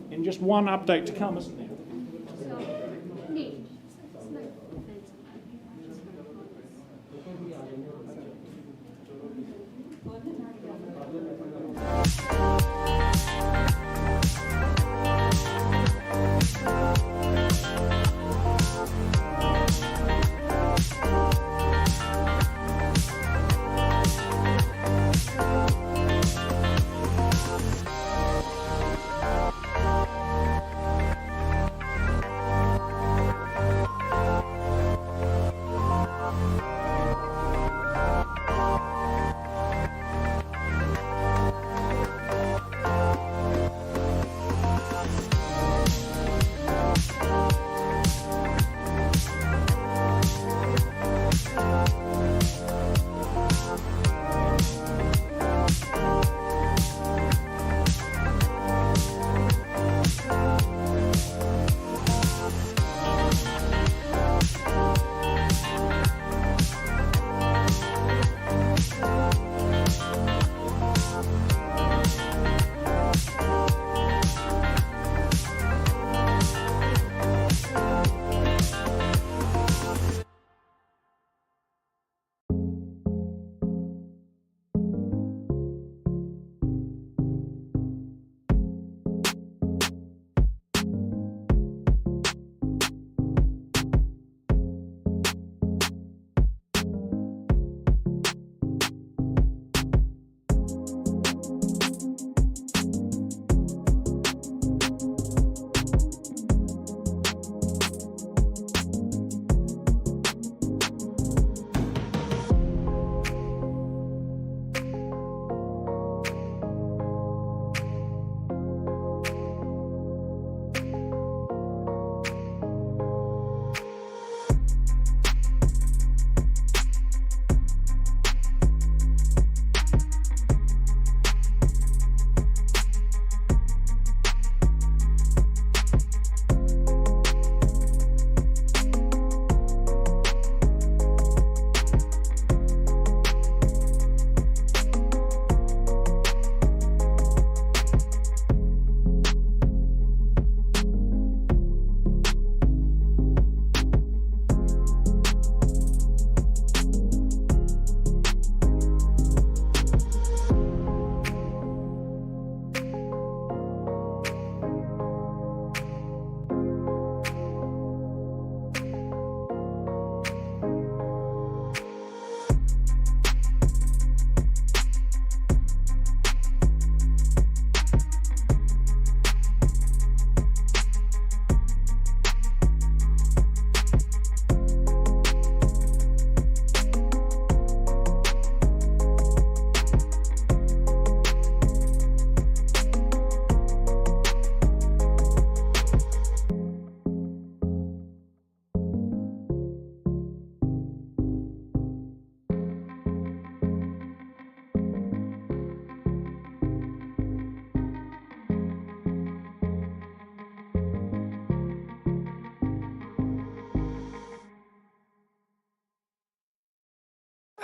And just one update to come, isn't there?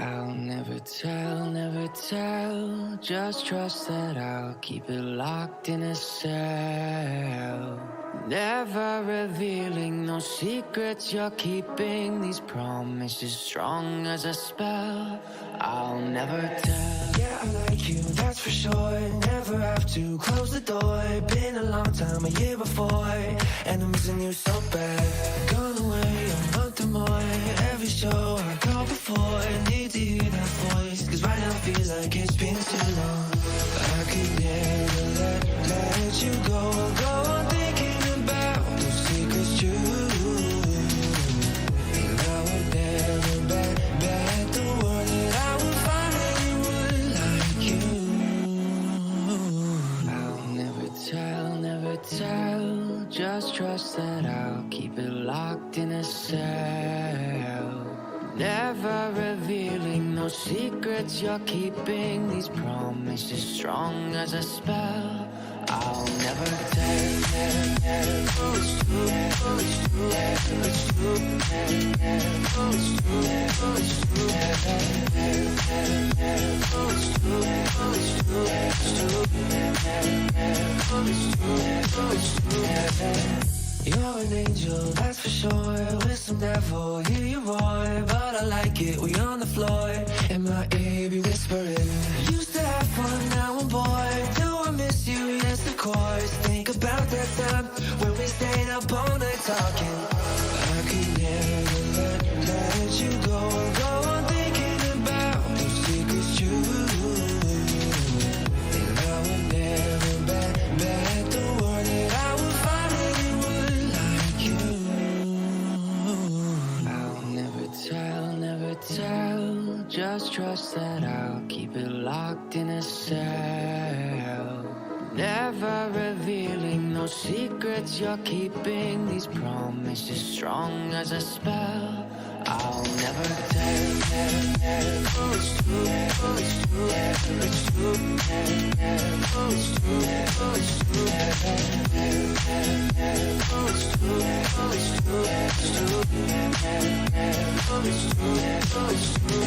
I'll never tell. Just trust that I'll keep it locked in a cell. Never revealing no secrets you're keeping. These promises strong as a spell. I'll never tell. Yeah, I like you, that's for sure. Never have to close the door. Been a long time, a year before, and I'm missing you so bad. Gone away a month or more. Every show I go before, need to hear that voice, cause right now feels like it's been too long. I could never let you go on thinking about those secrets true. And I would never bet the world that I would find anyone like you. I'll never tell. Just trust that I'll keep it locked in a cell. Never revealing no secrets you're keeping. These promises strong as a spell. I'll never tell. It's true. It's true. It's true. It's true. It's true. It's true. It's true. It's true. You're an angel, that's for sure. With some devil, hear you roar. But I like it, we on the floor. And my ear be whispering. Used to have fun, now I'm bored. Do I miss you? Yes, of course. Think about that time when we stayed up all night talking. I could never let you go on thinking about those secrets true. And I would never bet the world that I would find anyone like you. I'll never tell. Just trust that I'll keep it locked in a cell. Never revealing no secrets you're keeping. These promises strong as a spell. I'll never tell. It's true. It's true. It's true. It's true. It's true. It's true. It's true. It's true. It's true.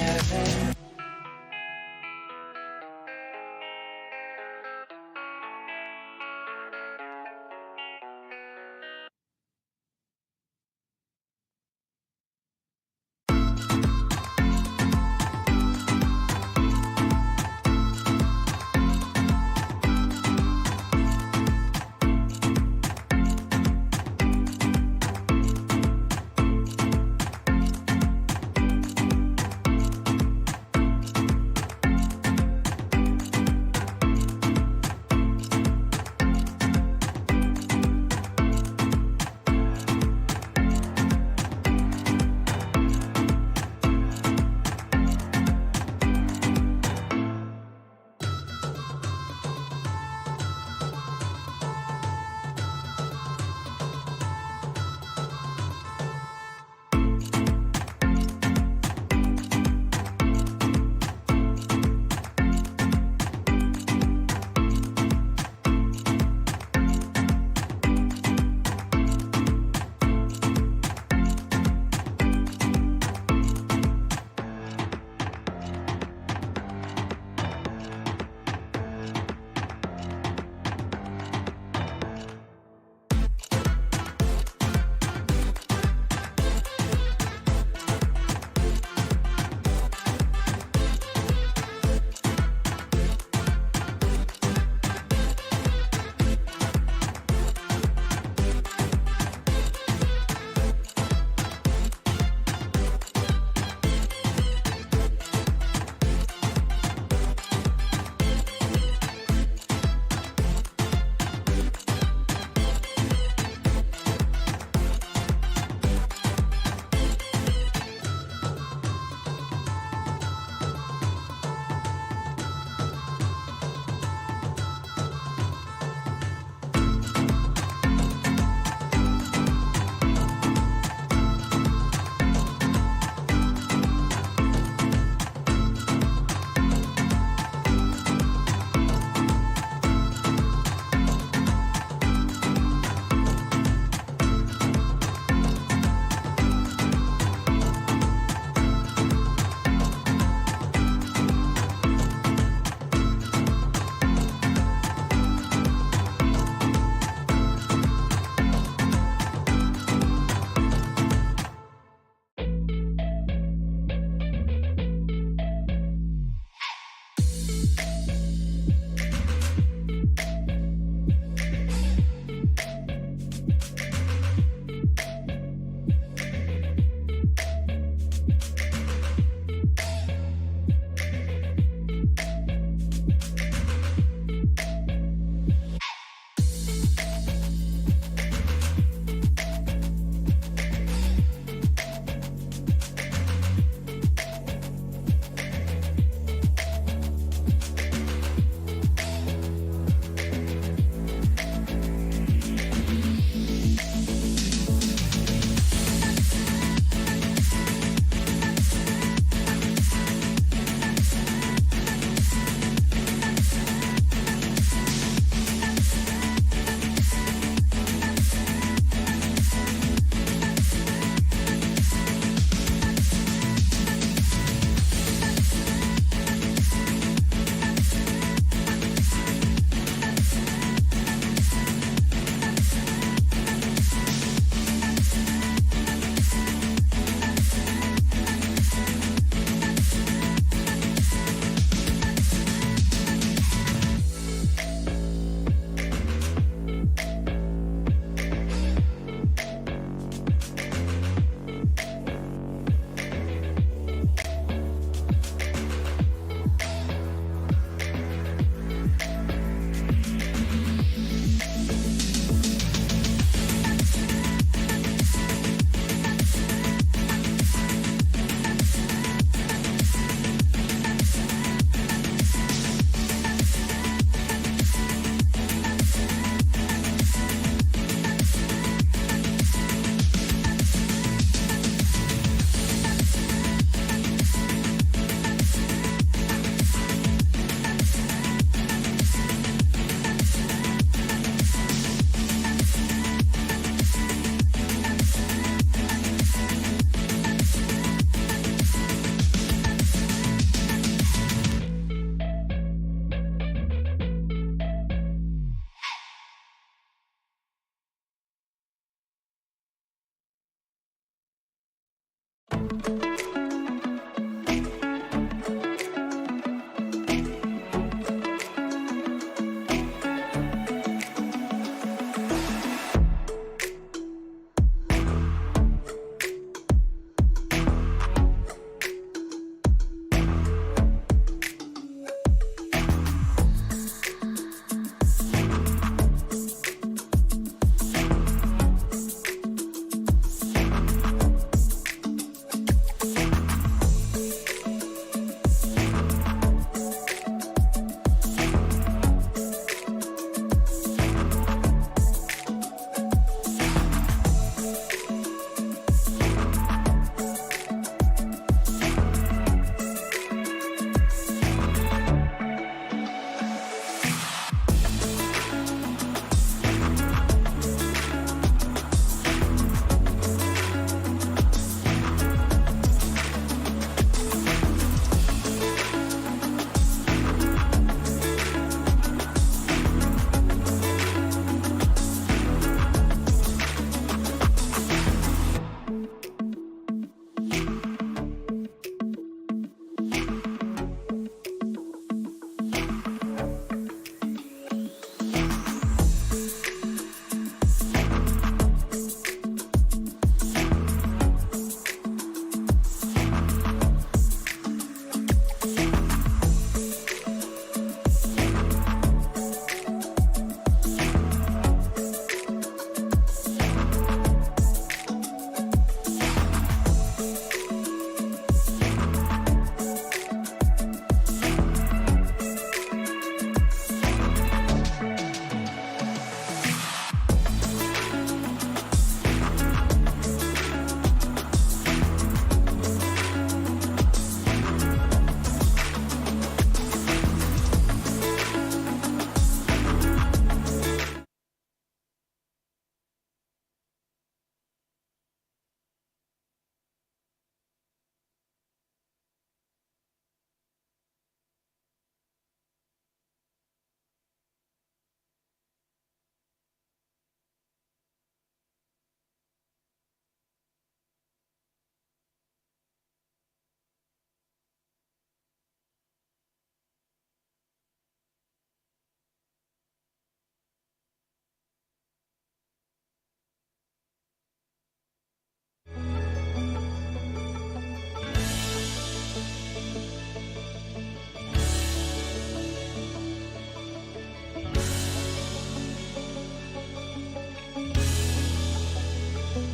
you.